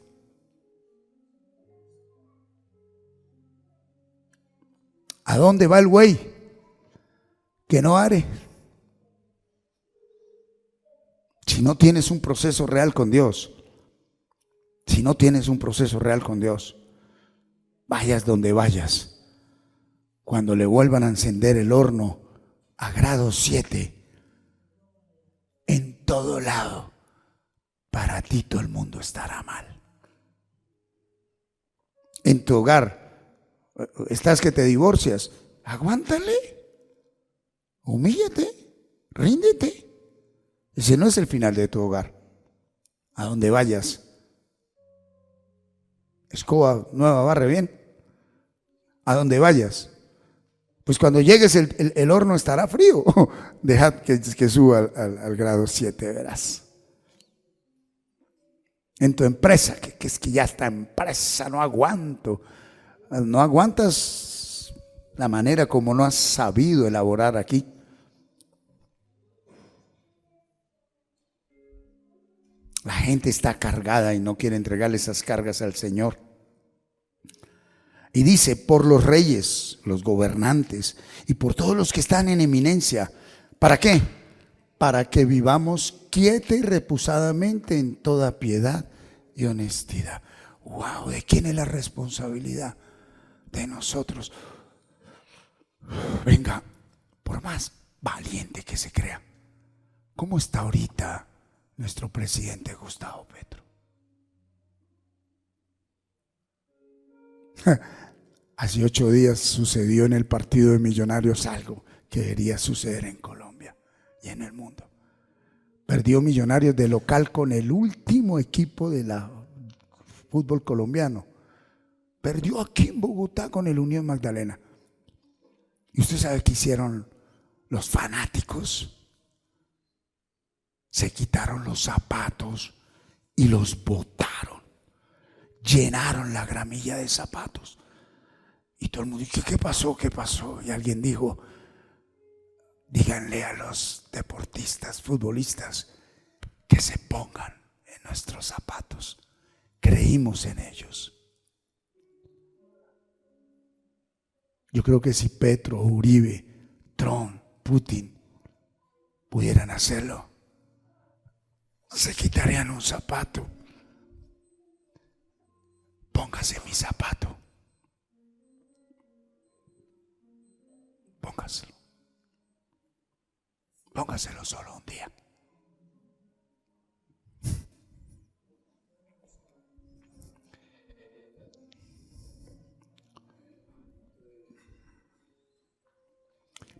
¿A dónde va el güey que no are? Si no tienes un proceso real con Dios, si no tienes un proceso real con Dios, vayas donde vayas, cuando le vuelvan a encender el horno a grado 7, en todo lado, para ti todo el mundo estará mal. en tu hogar, estás que te divorcias, aguántale, humíllate, ríndete. Ese no es el final de tu hogar. A donde vayas, escoba nueva, barre bien. A donde vayas, pues cuando llegues el horno estará frío. Dejad que suba al grado 7, verás. En tu empresa, que es que ya esta empresa no aguanto. No aguantas la manera como no has sabido elaborar aquí. La gente está cargada y no quiere entregarle esas cargas al Señor. Y dice, por los reyes, los gobernantes y por todos los que están en eminencia. ¿Para qué? Para que vivamos quieta y reposadamente en toda piedad y honestidad. Wow, ¿de quién es la responsabilidad? De nosotros. Venga, por más valiente que se crea, ¿cómo está ahorita nuestro presidente Gustavo Petro? Hace 8 días sucedió en el partido de Millonarios algo que debería suceder en Colombia y en el mundo. Perdió Millonarios de local con el último equipo de la fútbol colombiano. Perdió aquí en Bogotá con el Unión Magdalena. ¿Y usted sabe qué hicieron los fanáticos? Se quitaron los zapatos y los botaron. Llenaron la gramilla de zapatos. Y todo el mundo dijo, ¿qué pasó? ¿Qué pasó? Y alguien dijo, díganle a los deportistas, futbolistas, que se pongan en nuestros zapatos. Creímos en ellos. Yo creo que si Petro, Uribe, Trump, Putin pudieran hacerlo, se quitarían un zapato. Póngase mi zapato. Póngaselo. Póngaselo solo un día.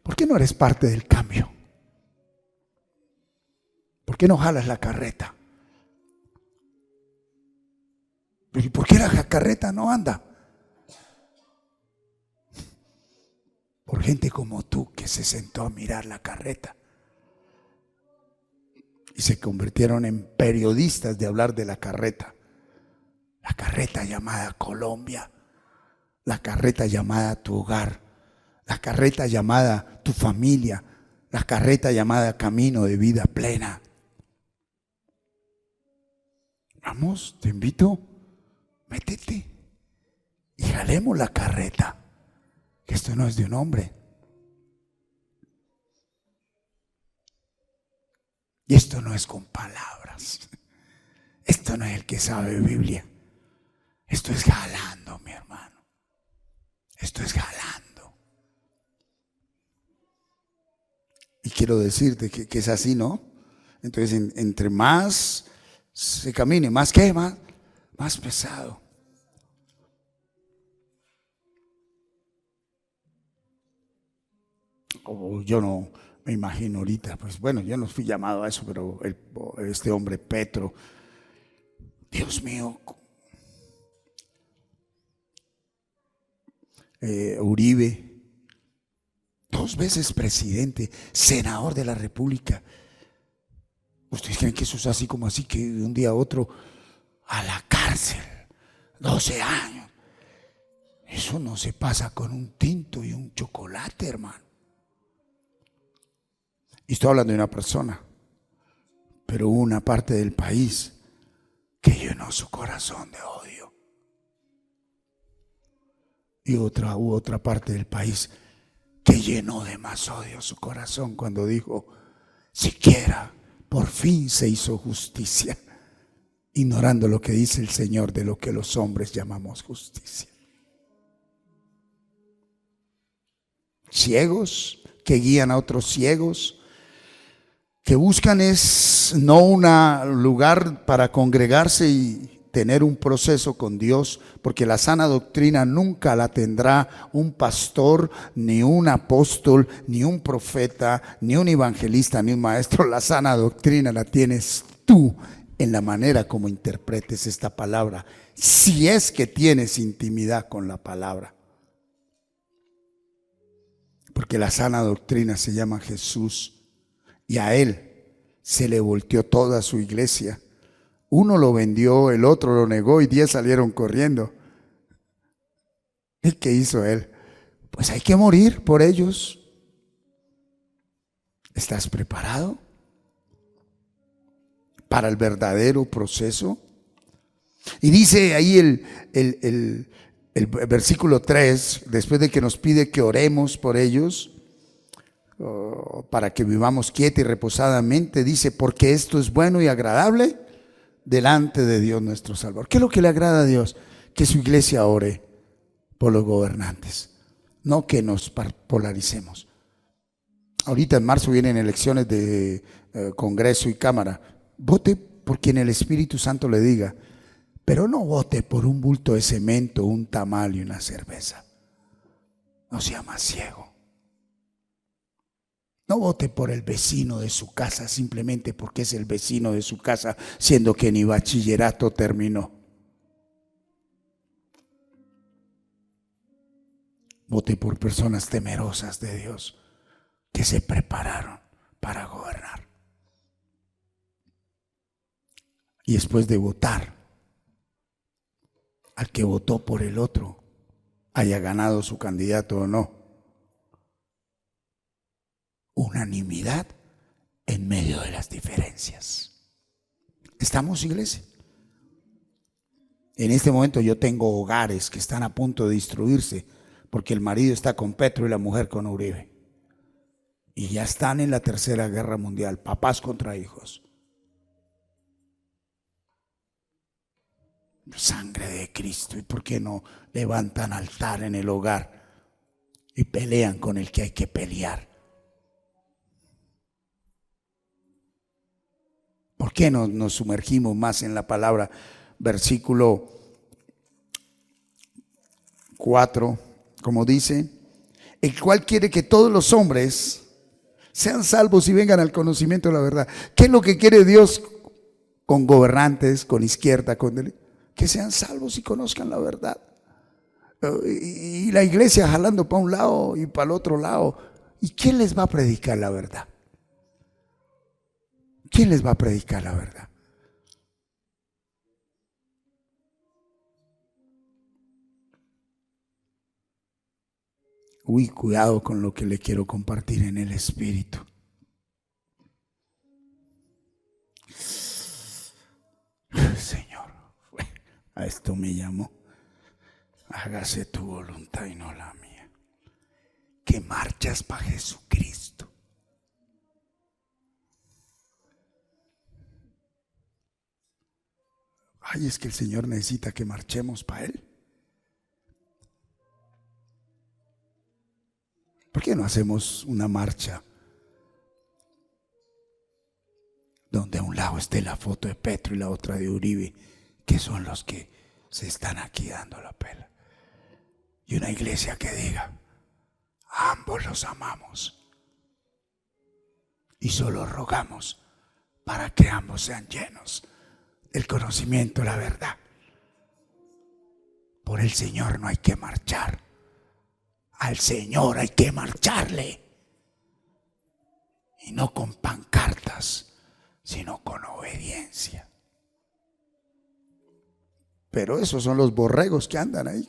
¿Por qué no eres parte del cambio? ¿Por qué no jalas la carreta? ¿Y por qué la carreta no anda? Por gente como tú que se sentó a mirar la carreta y se convirtieron en periodistas de hablar de la carreta llamada Colombia, la carreta llamada tu hogar, la carreta llamada tu familia, la carreta llamada camino de vida plena. Vamos, te invito, métete y jalemos la carreta. Que esto no es de un hombre. Y esto no es con palabras. Esto no es el que sabe Biblia. Esto es jalando, mi hermano. Esto es jalando. Y quiero decirte que es así, ¿no? Entonces, entre más se camine, más que más pesado. Yo no me imagino ahorita, pues bueno, yo no fui llamado a eso, pero este hombre Petro, Dios mío, Uribe, 2 veces presidente, senador de la República. ¿Ustedes creen que eso es así como así, que de un día a otro a la cárcel, 12 años? Eso no se pasa con un tinto y un chocolate, hermano. Y estoy hablando de una persona, pero hubo una parte del país que llenó su corazón de odio. Y hubo otra parte del país que llenó de más odio su corazón cuando dijo, siquiera por fin se hizo justicia, ignorando lo que dice el Señor de lo que los hombres llamamos justicia. Ciegos que guían a otros ciegos, que buscan es no un lugar para congregarse y tener un proceso con Dios, porque la sana doctrina nunca la tendrá un pastor, ni un apóstol, ni un profeta, ni un evangelista, ni un maestro. La sana doctrina la tienes tú en la manera como interpretes esta palabra, si es que tienes intimidad con la palabra. Porque la sana doctrina se llama Jesús, y a Él se le volteó toda su iglesia. Uno lo vendió, el otro lo negó y 10 salieron corriendo. ¿Y qué hizo Él? Pues hay que morir por ellos. ¿Estás preparado para el verdadero proceso? Y dice ahí el versículo 3, después de que nos pide que oremos por ellos, para que vivamos quieta y reposadamente, dice, porque esto es bueno y agradable delante de Dios nuestro Salvador. ¿Qué es lo que le agrada a Dios? Que su iglesia ore por los gobernantes, no que nos polaricemos. Ahorita en marzo vienen elecciones de Congreso y Cámara. Vote por quien el Espíritu Santo le diga, pero no vote por un bulto de cemento, un tamal y una cerveza. No sea más ciego. No vote por el vecino de su casa simplemente porque es el vecino de su casa, siendo que ni bachillerato terminó. Vote por personas temerosas de Dios que se prepararon para gobernar. Y después de votar, al que votó por el otro, haya ganado su candidato o no, unanimidad en medio de las diferencias. ¿Estamos, iglesia? En este momento yo tengo hogares que están a punto de destruirse porque el marido está con Petro y la mujer con Uribe. Y ya están en la tercera guerra mundial, papás contra hijos. Sangre de Cristo. ¿Y por qué no levantan altar en el hogar y pelean con el que hay que pelear? ¿Por qué no nos sumergimos más en la palabra? Versículo 4, como dice, el cual quiere que todos los hombres sean salvos y vengan al conocimiento de la verdad. ¿Qué es lo que quiere Dios con gobernantes, con izquierda, con derecha? Que sean salvos y conozcan la verdad. Y la iglesia jalando para un lado y para el otro lado. ¿Y quién les va a predicar la verdad? ¿Quién les va a predicar la verdad? Uy, cuidado con lo que le quiero compartir en el Espíritu. Señor, a esto me llamó. Hágase tu voluntad y no la mía. Que marchas para Jesucristo. Ay, es que el Señor necesita que marchemos para Él. ¿Por qué no hacemos una marcha donde a un lado esté la foto de Petro y la otra de Uribe, que son los que se están aquí dando la pela? Y una iglesia que diga, a ambos los amamos y solo rogamos para que ambos sean llenos del conocimiento de la verdad. Por el Señor no hay que marchar. Al Señor hay que marcharle. Y no con pancartas, sino con obediencia. Pero esos son los borregos que andan ahí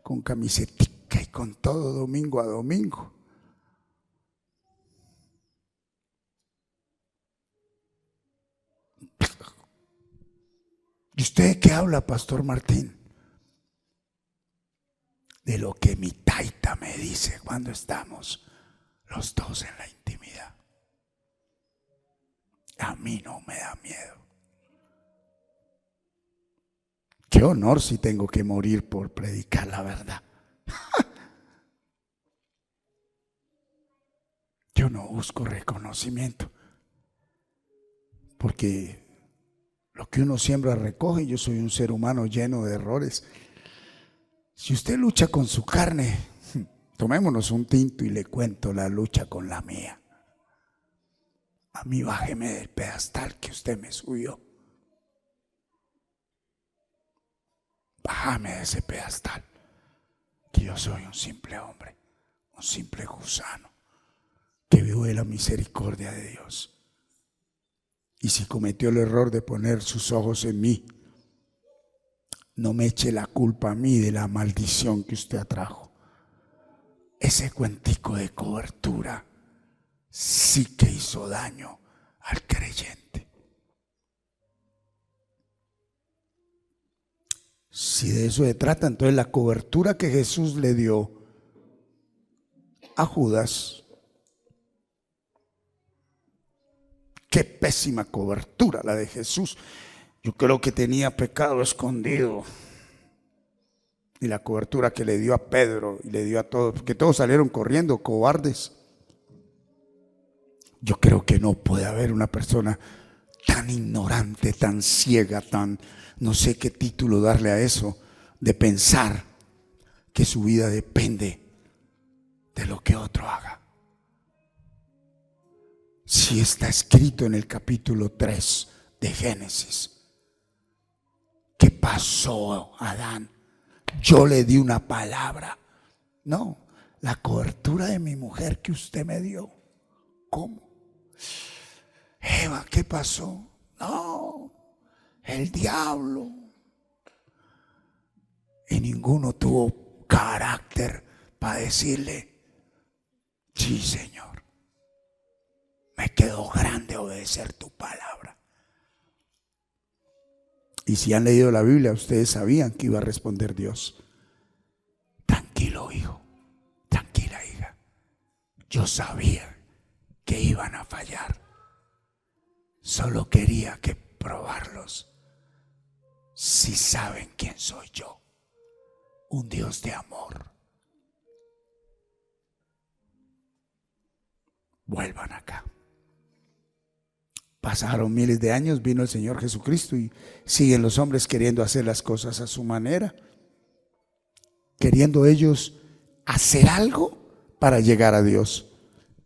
con camisetica y con todo domingo a domingo. ¿Y usted qué habla, Pastor Martín? De lo que mi taita me dice cuando estamos los dos en la intimidad. A mí no me da miedo. Qué honor si tengo que morir por predicar la verdad. Yo no busco reconocimiento, porque lo que uno siembra recoge. Yo soy un ser humano lleno de errores. Si usted lucha con su carne, tomémonos un tinto y le cuento la lucha con la mía. A mí bájeme del pedestal que usted me subió. Bájame de ese pedestal, que yo soy un simple hombre, un simple gusano, que vivo de la misericordia de Dios. Y si cometió el error de poner sus ojos en mí, no me eche la culpa a mí de la maldición que usted atrajo. Ese cuentico de cobertura sí que hizo daño al creyente. Si de eso se trata, entonces la cobertura que Jesús le dio a Judas, qué pésima cobertura la de Jesús. Yo creo que tenía pecado escondido. Y la cobertura que le dio a Pedro y le dio a todos, porque todos salieron corriendo, cobardes. Yo creo que no puede haber una persona tan ignorante, tan ciega, tan, no sé qué título darle a eso, de pensar que su vida depende de lo que otro haga. Si está escrito en el capítulo 3 de Génesis, ¿qué pasó, Adán? Yo le di una palabra. No, la cobertura de mi mujer que usted me dio. ¿Cómo? Eva, ¿qué pasó? No, el diablo. Y ninguno tuvo carácter para decirle, sí, Señor, me quedó grande obedecer tu palabra. Y si han leído la Biblia, ustedes sabían que iba a responder Dios. Tranquilo, hijo, tranquila, hija. Yo sabía que iban a fallar. Solo quería que probarlos. Si saben quién soy yo, un Dios de amor. Vuelvan acá. Pasaron miles de años, vino el Señor Jesucristo y siguen los hombres queriendo hacer las cosas a su manera, queriendo ellos hacer algo para llegar a Dios,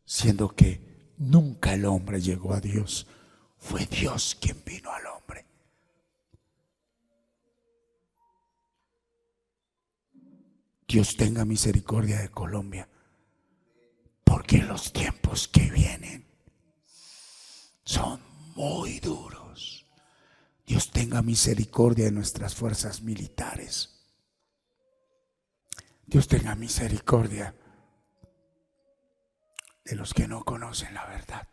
siendo que nunca el hombre llegó a Dios, fue Dios quien vino al hombre. Dios tenga misericordia de Colombia, porque los tiempos que vienen son muy duros. Dios tenga misericordia de nuestras fuerzas militares. Dios tenga misericordia de los que no conocen la verdad.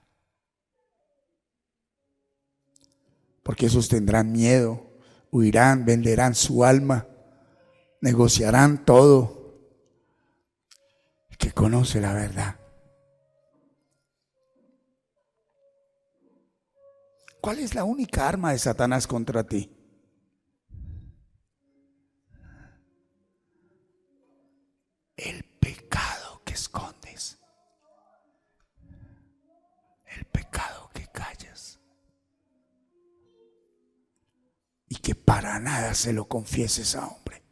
Porque esos tendrán miedo, huirán, venderán su alma, negociarán todo. El que conoce la verdad. ¿Cuál es la única arma de Satanás contra ti? El pecado que escondes. El pecado que callas. Y que para nada se lo confieses a hombre.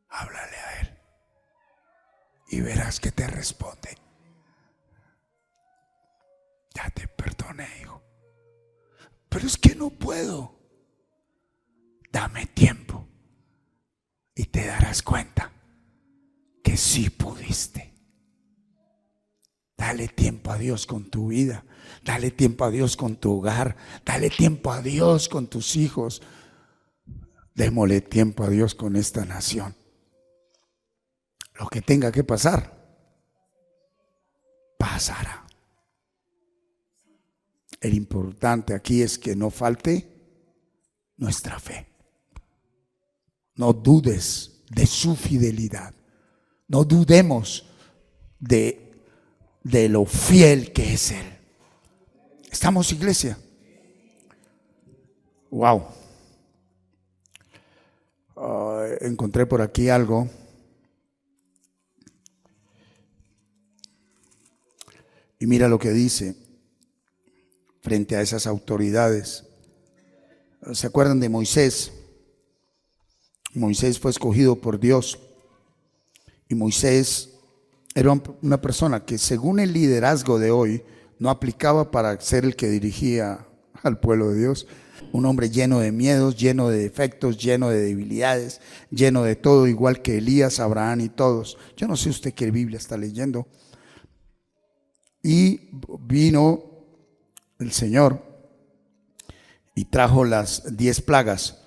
Háblale a él y verás que te responde. Ya te perdoné, hijo. Pero es que no puedo. Dame tiempo y te darás cuenta que sí pudiste. Dale tiempo a Dios con tu vida. Dale tiempo a Dios con tu hogar. Dale tiempo a Dios con tus hijos. Démosle tiempo a Dios con esta nación. Lo que tenga que pasar, pasará. El importante aquí es que no falte nuestra fe. No dudes de su fidelidad. No dudemos de lo fiel que es Él. ¿Estamos, iglesia? Wow. Encontré por aquí algo. Y mira lo que dice. frente a esas autoridades. ¿Se acuerdan de Moisés? Moisés fue escogido por Dios y Moisés era una persona que, según el liderazgo de hoy, no aplicaba para ser el que dirigía al pueblo de Dios. Un hombre lleno de miedos, lleno de defectos, lleno de debilidades, lleno de todo, igual que Elías, Abraham y todos. Yo no sé usted qué Biblia está leyendo. Y vino el Señor y trajo las 10 plagas.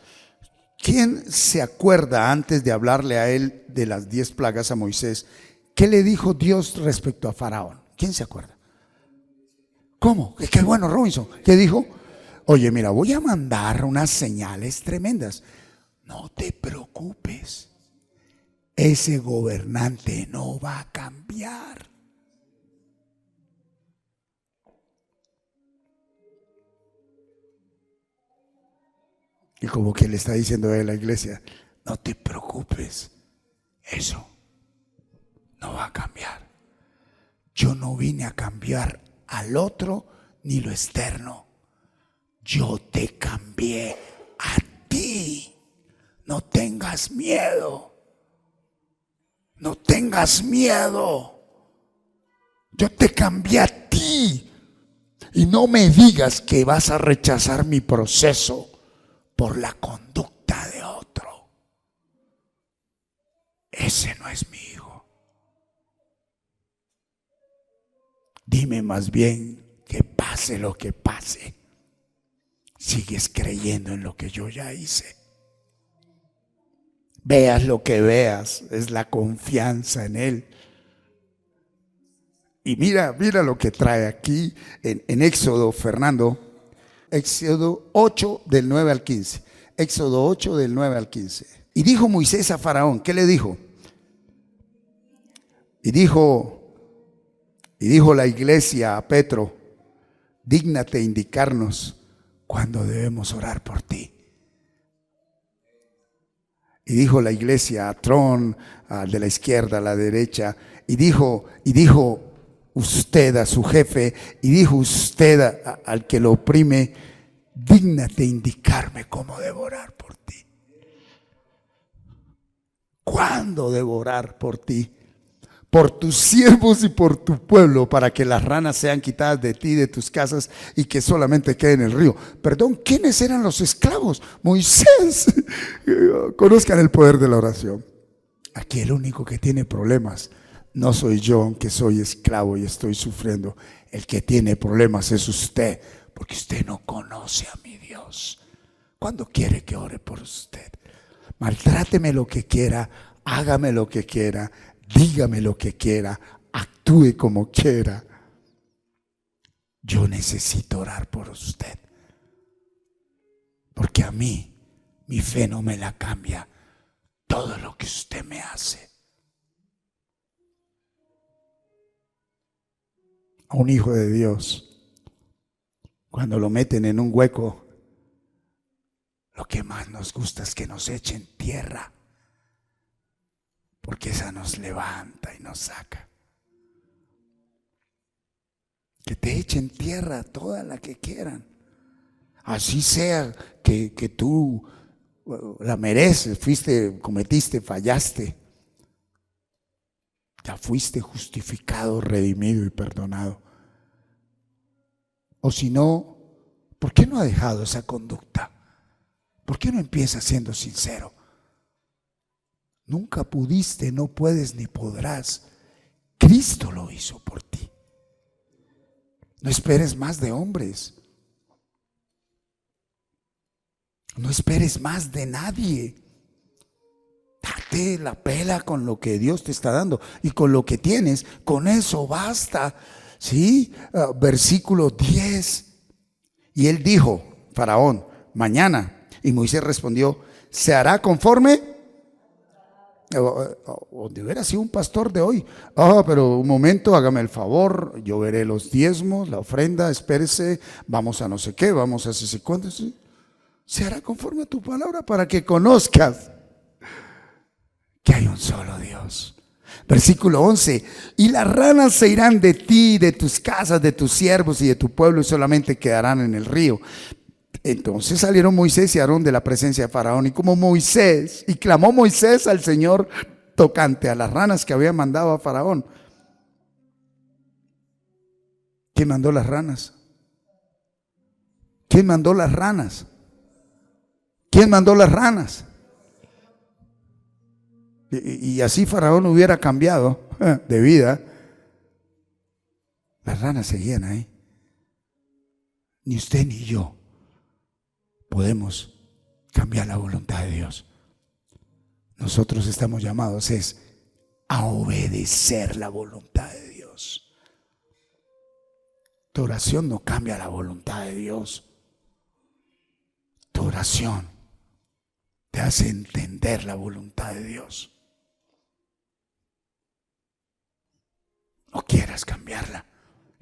¿Quién se acuerda, antes de hablarle a él de las 10 plagas a Moisés, qué le dijo Dios respecto a Faraón? ¿Quién se acuerda? ¿Cómo? Qué bueno, Robinson. ¿Qué dijo? Oye, mira, voy a mandar unas señales tremendas. No te preocupes. Ese gobernante no va a cambiar. Y como que le está diciendo a la iglesia, no te preocupes, eso no va a cambiar. Yo no vine a cambiar al otro ni lo externo. Yo te cambié a ti. No tengas miedo. No tengas miedo. Yo te cambié a ti. Y no me digas que vas a rechazar mi proceso por la conducta de otro. Ese no es mi hijo. Dime más bien que pase lo que pase, sigues creyendo en lo que yo ya hice. Veas lo que veas, es la confianza en Él. Y mira lo que trae aquí en Éxodo, Fernando. Éxodo 8 del 9 al 15. Éxodo 8 del 9 al 15. Y dijo Moisés a Faraón, ¿qué le dijo? Y dijo la iglesia a Petro, dígnate indicarnos cuándo debemos orar por ti. Y dijo la iglesia a Trón, al de la izquierda, a la derecha, y dijo usted a su jefe, y dijo usted al que lo oprime, dígnate indicarme cómo debo orar por ti. ¿Cuándo debo orar por ti? Por tus siervos y por tu pueblo, para que las ranas sean quitadas de ti, de tus casas, y que solamente quede en el río. Perdón, ¿quiénes eran los esclavos? Moisés. Conozcan el poder de la oración. Aquí el único que tiene problemas no soy yo, aunque soy esclavo y estoy sufriendo. El que tiene problemas es usted, porque usted no conoce a mi Dios. ¿Cuándo quiere que ore por usted? Maltráteme lo que quiera, hágame lo que quiera, dígame lo que quiera, actúe como quiera. Yo necesito orar por usted, porque a mí mi fe no me la cambia todo lo que usted me hace. A un hijo de Dios, cuando lo meten en un hueco, lo que más nos gusta es que nos echen tierra, porque esa nos levanta y nos saca. Que te echen tierra toda la que quieran, así sea que tú la mereces, cometiste, fallaste, ya fuiste justificado, redimido y perdonado. O si no, ¿por qué no ha dejado esa conducta? ¿Por qué no empieza siendo sincero? Nunca pudiste, no puedes ni podrás. Cristo lo hizo por ti. No esperes más de hombres. No esperes más de nadie. Date la pela con lo que Dios te está dando y con lo que tienes, con eso basta. ¿Sí? Versículo 10. Y él dijo, Faraón, mañana. Y Moisés respondió, ¿se hará conforme? O de hubiera sido un pastor de hoy. Pero un momento, hágame el favor, yo veré los diezmos, la ofrenda, espérese, vamos a no sé qué, vamos a no sé cuánto. ¿Sí? Se hará conforme a tu palabra para que conozcas que hay un solo Dios. Versículo 11, y las ranas se irán de ti, de tus casas, de tus siervos y de tu pueblo, y solamente quedarán en el río. Entonces salieron Moisés y Aarón de la presencia de Faraón, y clamó Moisés al Señor tocante a las ranas que había mandado a Faraón. ¿Quién mandó las ranas? ¿Quién mandó las ranas? ¿Quién mandó las ranas? Y así Faraón hubiera cambiado de vida. Las ranas seguían ahí. Ni usted ni yo podemos cambiar la voluntad de Dios. Nosotros estamos llamados a obedecer la voluntad de Dios. Tu oración no cambia la voluntad de Dios. Tu oración te hace entender la voluntad de Dios. No quieras cambiarla.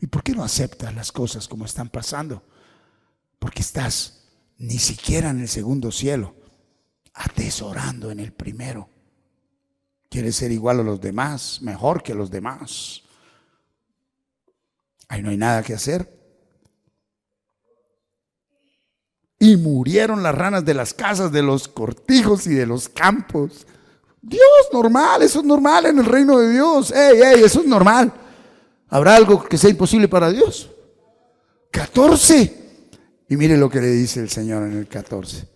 ¿Y por qué no aceptas las cosas como están pasando? Porque estás ni siquiera en el segundo cielo, atesorando en el primero. Quieres ser igual a los demás, mejor que los demás. Ahí no hay nada que hacer. Y murieron las ranas de las casas, de los cortijos y de los campos. Dios, normal, eso es normal en el reino de Dios. Eso es normal. ¿Habrá algo que sea imposible para Dios? 14. Y mire lo que le dice el Señor en el 14.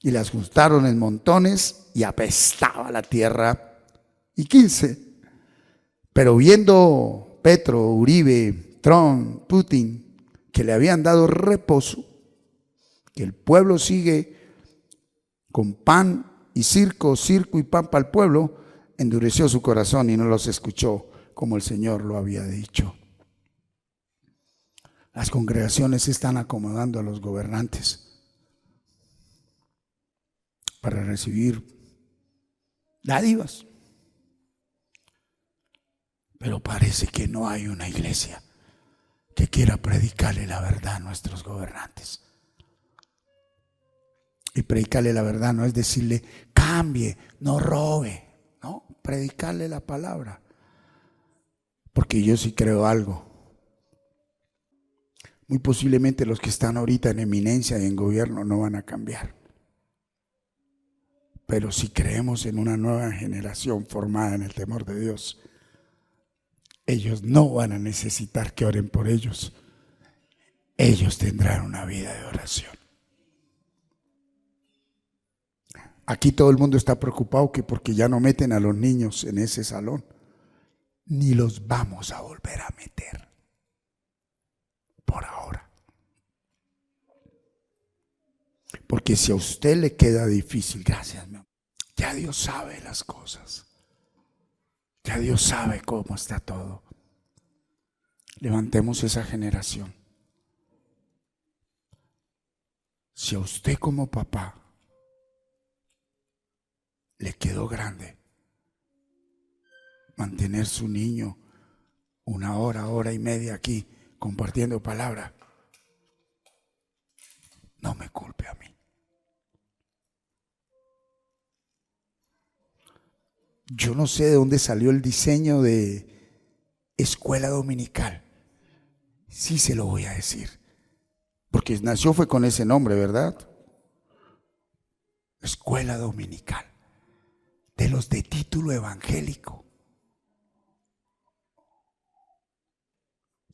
Y las juntaron en montones y apestaba la tierra. Y 15. Pero viendo Petro, Uribe, Trump, Putin, que le habían dado reposo, que el pueblo sigue con pan y circo y pan para el pueblo, endureció su corazón y no los escuchó como el Señor lo había dicho. Las congregaciones se están acomodando a los gobernantes para recibir dádivas. Pero parece que no hay una iglesia que quiera predicarle la verdad a nuestros gobernantes. Y predicarle la verdad no es decirle cambie, no robe, no, predicarle la palabra. Porque yo sí creo algo. Muy posiblemente los que están ahorita en eminencia y en gobierno no van a cambiar. Pero si creemos en una nueva generación formada en el temor de Dios, ellos no van a necesitar que oren por ellos. Ellos tendrán una vida de oración. Aquí todo el mundo está preocupado que porque ya no meten a los niños en ese salón, ni los vamos a volver a meter por ahora. Porque si a usted le queda difícil, gracias, mi amor, ya Dios sabe las cosas. Ya Dios sabe cómo está todo. Levantemos esa generación. Si a usted como papá le quedó grande mantener su niño una hora, hora y media aquí compartiendo palabra, no me culpe a mí. Yo no sé de dónde salió el diseño de escuela dominical. Sí se lo voy a decir, porque nació fue con ese nombre, ¿verdad? Escuela dominical. De los de título evangélico.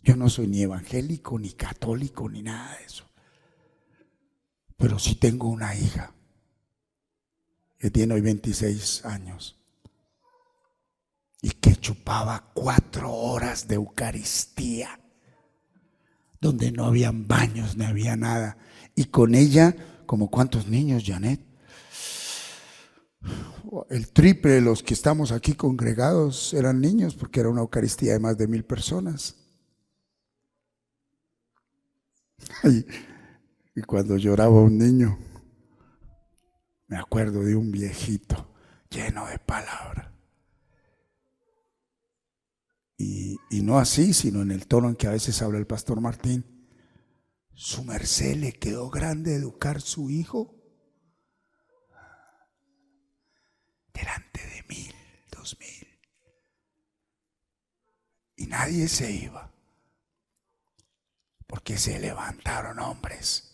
Yo no soy ni evangélico, ni católico, ni nada de eso. Pero sí tengo una hija que tiene hoy 26 años y que chupaba 4 horas de Eucaristía, donde no habían baños, ni había nada. Y con ella, como cuántos niños, Janet, el triple de los que estamos aquí congregados eran niños, porque era una Eucaristía de más de 1000 personas. Y cuando lloraba un niño, me acuerdo de un viejito lleno de palabra. Y no así, sino en el tono en que a veces habla el pastor Martín. Su merced le quedó grande educar su hijo delante de 1000, 2000. nadie se iba, porque se levantaron hombres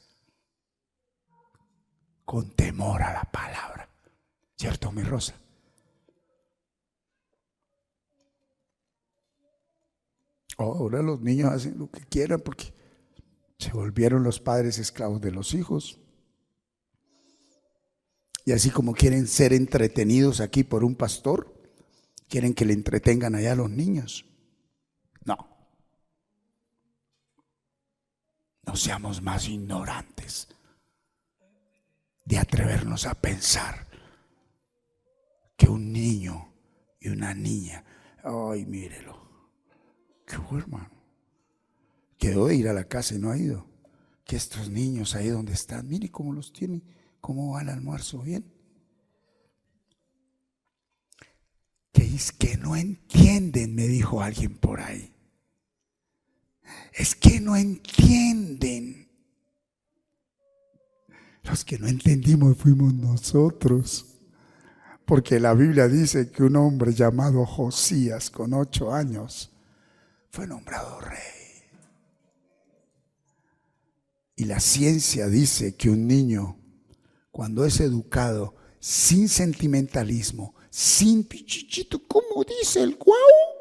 con temor a la palabra. ¿Cierto, mi Rosa? Ahora los niños hacen lo que quieran porque se volvieron los padres esclavos de los hijos. Y así como quieren ser entretenidos aquí por un pastor, quieren que le entretengan allá a los niños. No. No seamos más ignorantes de atrevernos a pensar que un niño y una niña, ay, mírelo, qué bueno, hermano, quedó de ir a la casa y no ha ido. Que estos niños ahí donde están, mire cómo los tiene, cómo va el almuerzo, bien. Que es que no entienden, me dijo alguien por ahí. Es que no entienden. Los que no entendimos fuimos nosotros. Porque la Biblia dice que un hombre llamado Josías, con 8 años, fue nombrado rey. Y la ciencia dice que un niño, cuando es educado, sin sentimentalismo, sin pichichito, como dice el guau,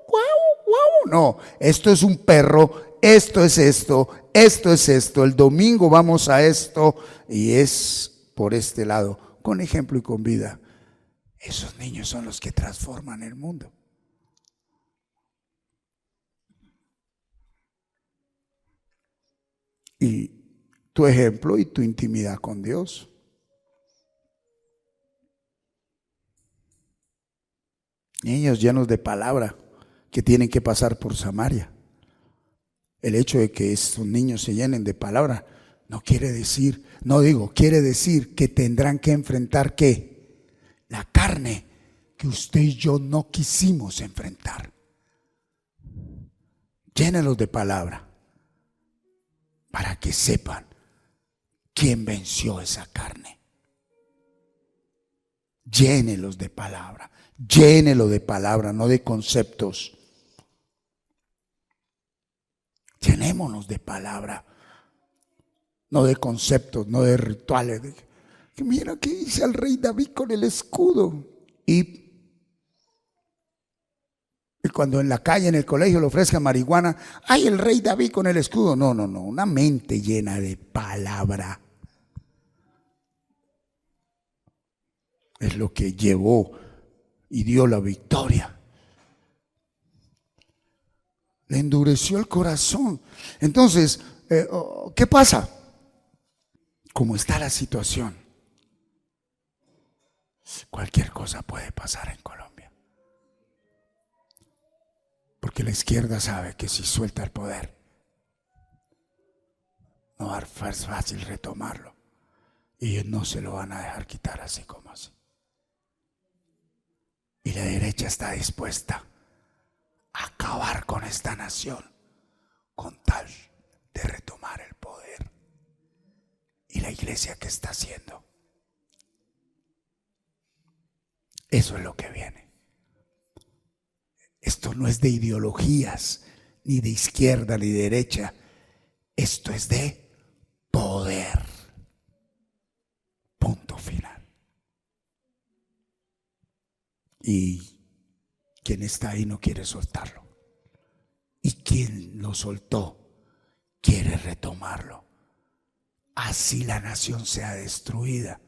guau, guau. No, esto es un perro, esto es esto, esto es esto. El domingo vamos a esto y es por este lado, con ejemplo y con vida. Esos niños son los que transforman el mundo. Y tu ejemplo y tu intimidad con Dios. Niños llenos de palabra que tienen que pasar por Samaria. El hecho de que estos niños se llenen de palabra no quiere decir, quiere decir que tendrán que enfrentar ¿qué? La carne que usted y yo no quisimos enfrentar. Llénelos de palabra para que sepan quién venció esa carne. Llénelos de palabra. Llénelo de palabra, no de conceptos. Llenémonos de palabra, no de conceptos, no de rituales. Que mira que dice al rey David con el escudo. Y cuando en la calle, en el colegio le ofrezcan marihuana, ¡ay, el rey David con el escudo! No, una mente llena de palabra. Es lo que llevó y dio la victoria. Le endureció el corazón. Entonces, ¿qué pasa? ¿Cómo está la situación? Cualquier cosa puede pasar en Colombia. Porque la izquierda sabe que si suelta el poder, no va a ser fácil retomarlo. Y ellos no se lo van a dejar quitar así como así. Y la derecha está dispuesta a acabar con esta nación con tal de retomar el poder. ¿Y la iglesia qué está haciendo? Eso es lo que viene. Esto no es de ideologías, ni de izquierda ni de derecha. Esto es de poder. Punto final. Y quien está ahí no quiere soltarlo. Y quien lo soltó quiere retomarlo. Así la nación sea destruida.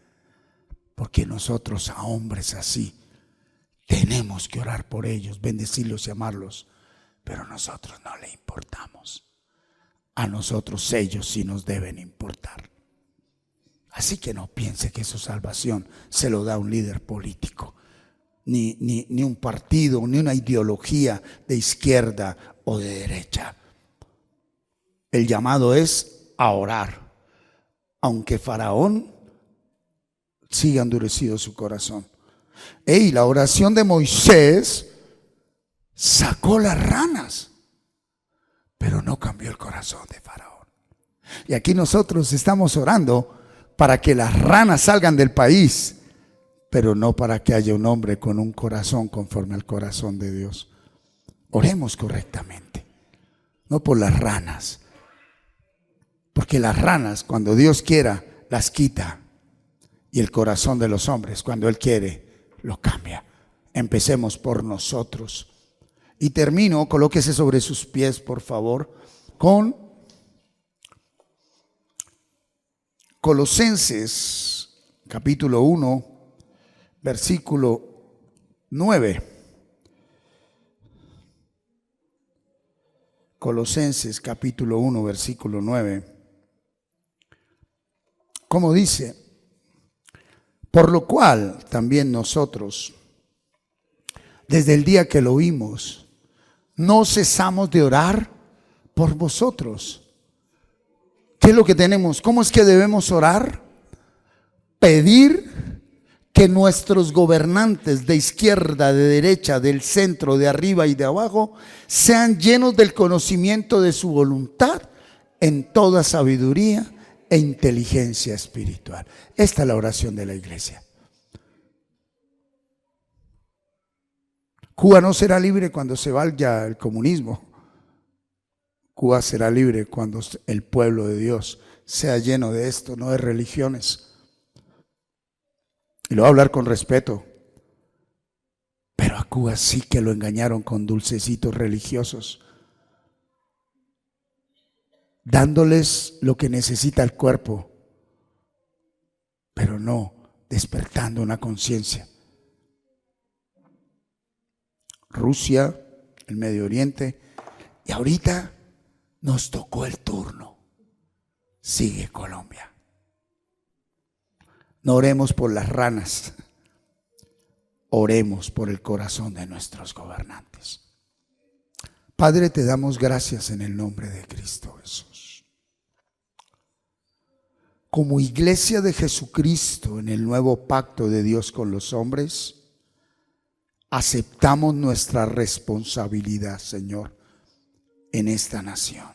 Porque nosotros a hombres así tenemos que orar por ellos, bendecirlos y amarlos. Pero nosotros no le importamos. A nosotros ellos sí nos deben importar. Así que no piense que su salvación se lo da un líder político. Ni un partido, ni una ideología de izquierda o de derecha. El llamado es a orar, aunque Faraón siga endurecido su corazón. La oración de Moisés sacó las ranas, pero no cambió el corazón de Faraón. Y aquí nosotros estamos orando para que las ranas salgan del país, pero no para que haya un hombre con un corazón conforme al corazón de Dios. Oremos correctamente, no por las ranas, porque las ranas, cuando Dios quiera, las quita, y el corazón de los hombres, cuando Él quiere, lo cambia. Empecemos por nosotros. Y termino, colóquese sobre sus pies, por favor, con Colosenses capítulo 1, versículo 9. Colosenses capítulo 1, versículo 9. Como dice: por lo cual también nosotros, desde el día que lo oímos, no cesamos de orar por vosotros. ¿Qué es lo que tenemos? ¿Cómo es que debemos orar? Pedir que nuestros gobernantes de izquierda, de derecha, del centro, de arriba y de abajo sean llenos del conocimiento de su voluntad en toda sabiduría e inteligencia espiritual. Esta es la oración de la iglesia. Cuba no será libre cuando se vaya el comunismo. Cuba será libre cuando el pueblo de Dios sea lleno de esto, no de religiones. Y lo voy a hablar con respeto. Pero a Cuba sí que lo engañaron con dulcecitos religiosos, dándoles lo que necesita el cuerpo, pero no despertando una conciencia. Rusia, el Medio Oriente, y ahorita nos tocó el turno. Sigue Colombia. No oremos por las ranas, oremos por el corazón de nuestros gobernantes. Padre, te damos gracias en el nombre de Cristo Jesús. Como iglesia de Jesucristo en el nuevo pacto de Dios con los hombres, aceptamos nuestra responsabilidad, Señor, en esta nación.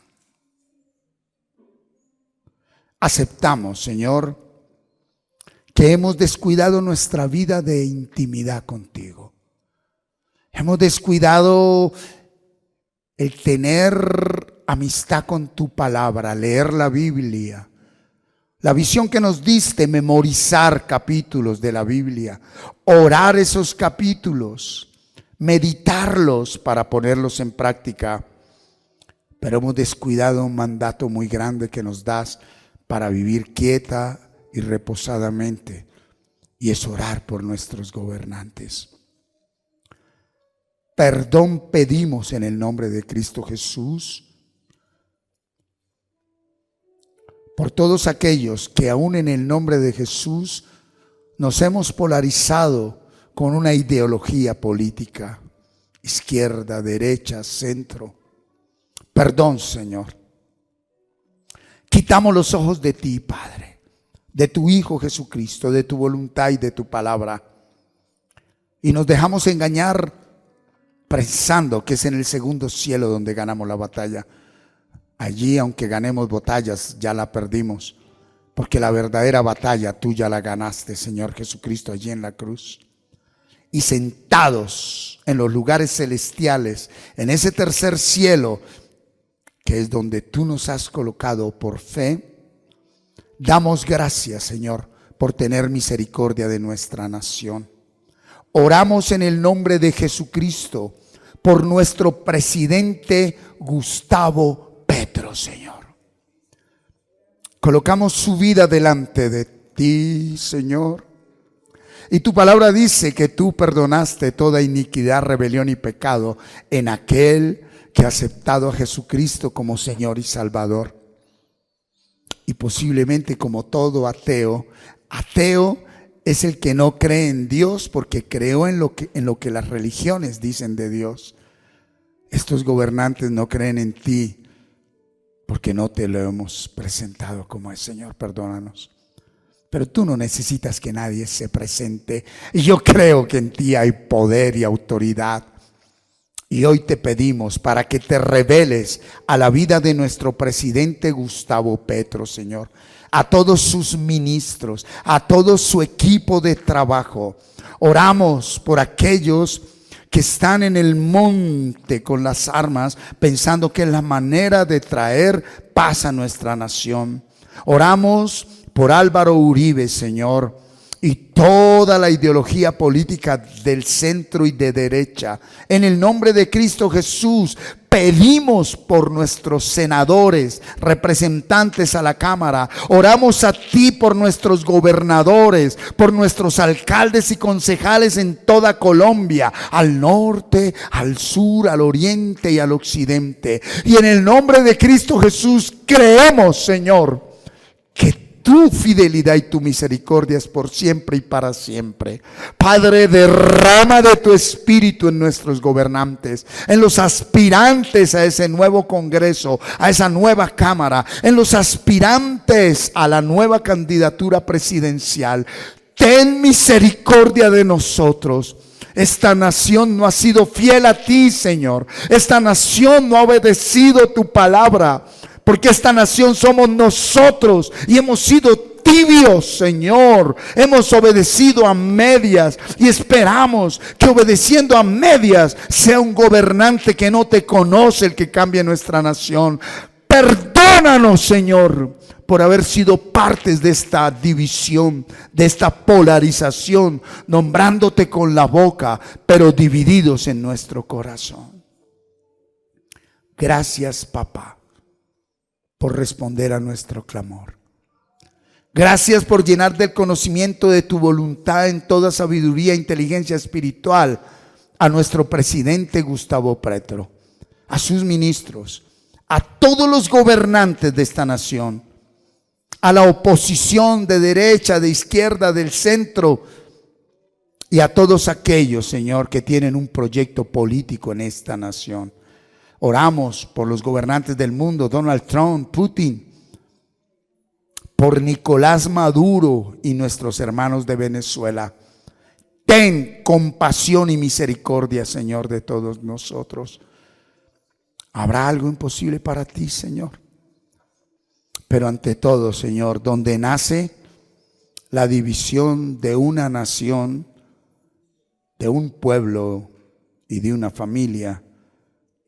Aceptamos, Señor, que hemos descuidado nuestra vida de intimidad contigo. Hemos descuidado el tener amistad con tu palabra, leer la Biblia. La visión que nos diste, memorizar capítulos de la Biblia, orar esos capítulos, meditarlos para ponerlos en práctica. Pero hemos descuidado un mandato muy grande que nos das para vivir quieta y reposadamente, y es orar por nuestros gobernantes. Perdón pedimos en el nombre de Cristo Jesús por todos aquellos que aún en el nombre de Jesús nos hemos polarizado con una ideología política, izquierda, derecha, centro. Perdón, Señor. Quitamos los ojos de ti, Padre, de tu Hijo Jesucristo, de tu voluntad y de tu palabra, y nos dejamos engañar pensando que es en el segundo cielo donde ganamos la batalla. Allí, aunque ganemos batallas, ya la perdimos, porque la verdadera batalla tú ya la ganaste, Señor Jesucristo, allí en la cruz. Y sentados en los lugares celestiales, en ese tercer cielo, que es donde tú nos has colocado por fe, damos gracias, Señor, por tener misericordia de nuestra nación. Oramos en el nombre de Jesucristo por nuestro presidente Gustavo Petro, Señor. Colocamos su vida delante de ti, Señor. Y tu palabra dice que tú perdonaste toda iniquidad, rebelión y pecado en aquel que ha aceptado a Jesucristo como Señor y Salvador. Y posiblemente como todo ateo es el que no cree en Dios porque creó en lo que las religiones dicen de Dios. Estos gobernantes no creen en ti porque no te lo hemos presentado como es. Señor, perdónanos. Pero tú no necesitas que nadie se presente. Y yo creo que en ti hay poder y autoridad. Y hoy te pedimos para que te reveles a la vida de nuestro presidente Gustavo Petro, Señor, a todos sus ministros, a todo su equipo de trabajo. Oramos por aquellos que están en el monte con las armas, pensando que es la manera de traer paz a nuestra nación. Oramos por Álvaro Uribe, Señor, y toda la ideología política del centro y de derecha. En el nombre de Cristo Jesús, pedimos por nuestros senadores, representantes a la Cámara. Oramos a ti por nuestros gobernadores, por nuestros alcaldes y concejales en toda Colombia, al norte, al sur, al oriente y al occidente. Y en el nombre de Cristo Jesús creemos, Señor, que tu fidelidad y tu misericordia es por siempre y para siempre. Padre, derrama de tu espíritu en nuestros gobernantes, en los aspirantes a ese nuevo Congreso, a esa nueva Cámara, en los aspirantes a la nueva candidatura presidencial. Ten misericordia de nosotros. Esta nación no ha sido fiel a ti, Señor. Esta nación no ha obedecido tu palabra. Porque esta nación somos nosotros y hemos sido tibios, Señor. Hemos obedecido a medias y esperamos que obedeciendo a medias sea un gobernante que no te conoce el que cambie nuestra nación. Perdónanos, Señor, por haber sido partes de esta división, de esta polarización, nombrándote con la boca, pero divididos en nuestro corazón. Gracias, papá, por responder a nuestro clamor. Gracias por llenar del conocimiento de tu voluntad en toda sabiduría e inteligencia espiritual a nuestro presidente Gustavo Petro, a sus ministros, a todos los gobernantes de esta nación, a la oposición de derecha, de izquierda, del centro y a todos aquellos, Señor, que tienen un proyecto político en esta nación. Oramos por los gobernantes del mundo, Donald Trump, Putin, por Nicolás Maduro y nuestros hermanos de Venezuela. Ten compasión y misericordia, Señor, de todos nosotros. ¿Habrá algo imposible para ti, Señor? Pero ante todo, Señor, donde nace la división de una nación, de un pueblo y de una familia,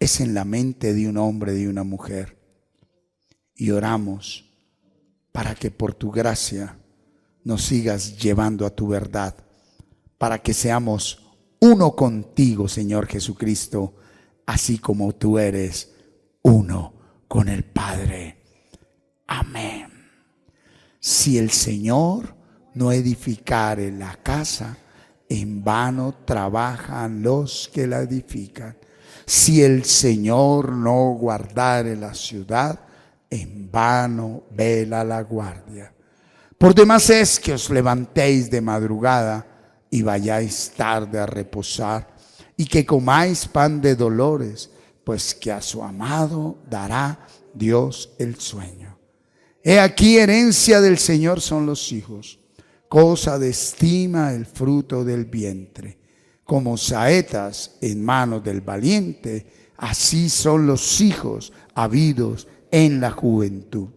es en la mente de un hombre y de una mujer. Y oramos para que por tu gracia nos sigas llevando a tu verdad, para que seamos uno contigo, Señor Jesucristo, así como tú eres uno con el Padre. Amén. Si el Señor no edificare la casa, en vano trabajan los que la edifican. Si el Señor no guardare la ciudad, en vano vela la guardia. Por demás es que os levantéis de madrugada y vayáis tarde a reposar, y que comáis pan de dolores, pues que a su amado dará Dios el sueño. He aquí, herencia del Señor son los hijos, cosa de estima el fruto del vientre. Como saetas en manos del valiente, así son los hijos habidos en la juventud.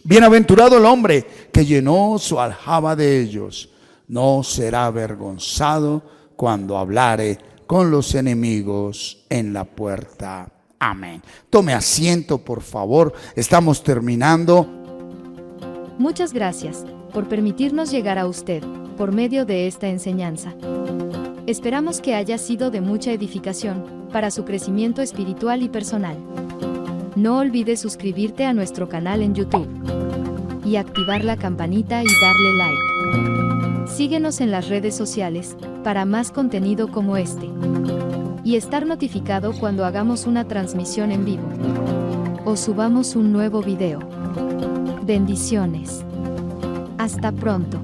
Bienaventurado el hombre que llenó su aljaba de ellos, no será avergonzado cuando hablare con los enemigos en la puerta. Amén. Tome asiento, por favor. Estamos terminando. Muchas gracias por permitirnos llegar a usted por medio de esta enseñanza. Esperamos que haya sido de mucha edificación para su crecimiento espiritual y personal. No olvides suscribirte a nuestro canal en YouTube y activar la campanita y darle like. Síguenos en las redes sociales para más contenido como este y estar notificado cuando hagamos una transmisión en vivo o subamos un nuevo video. Bendiciones. Hasta pronto.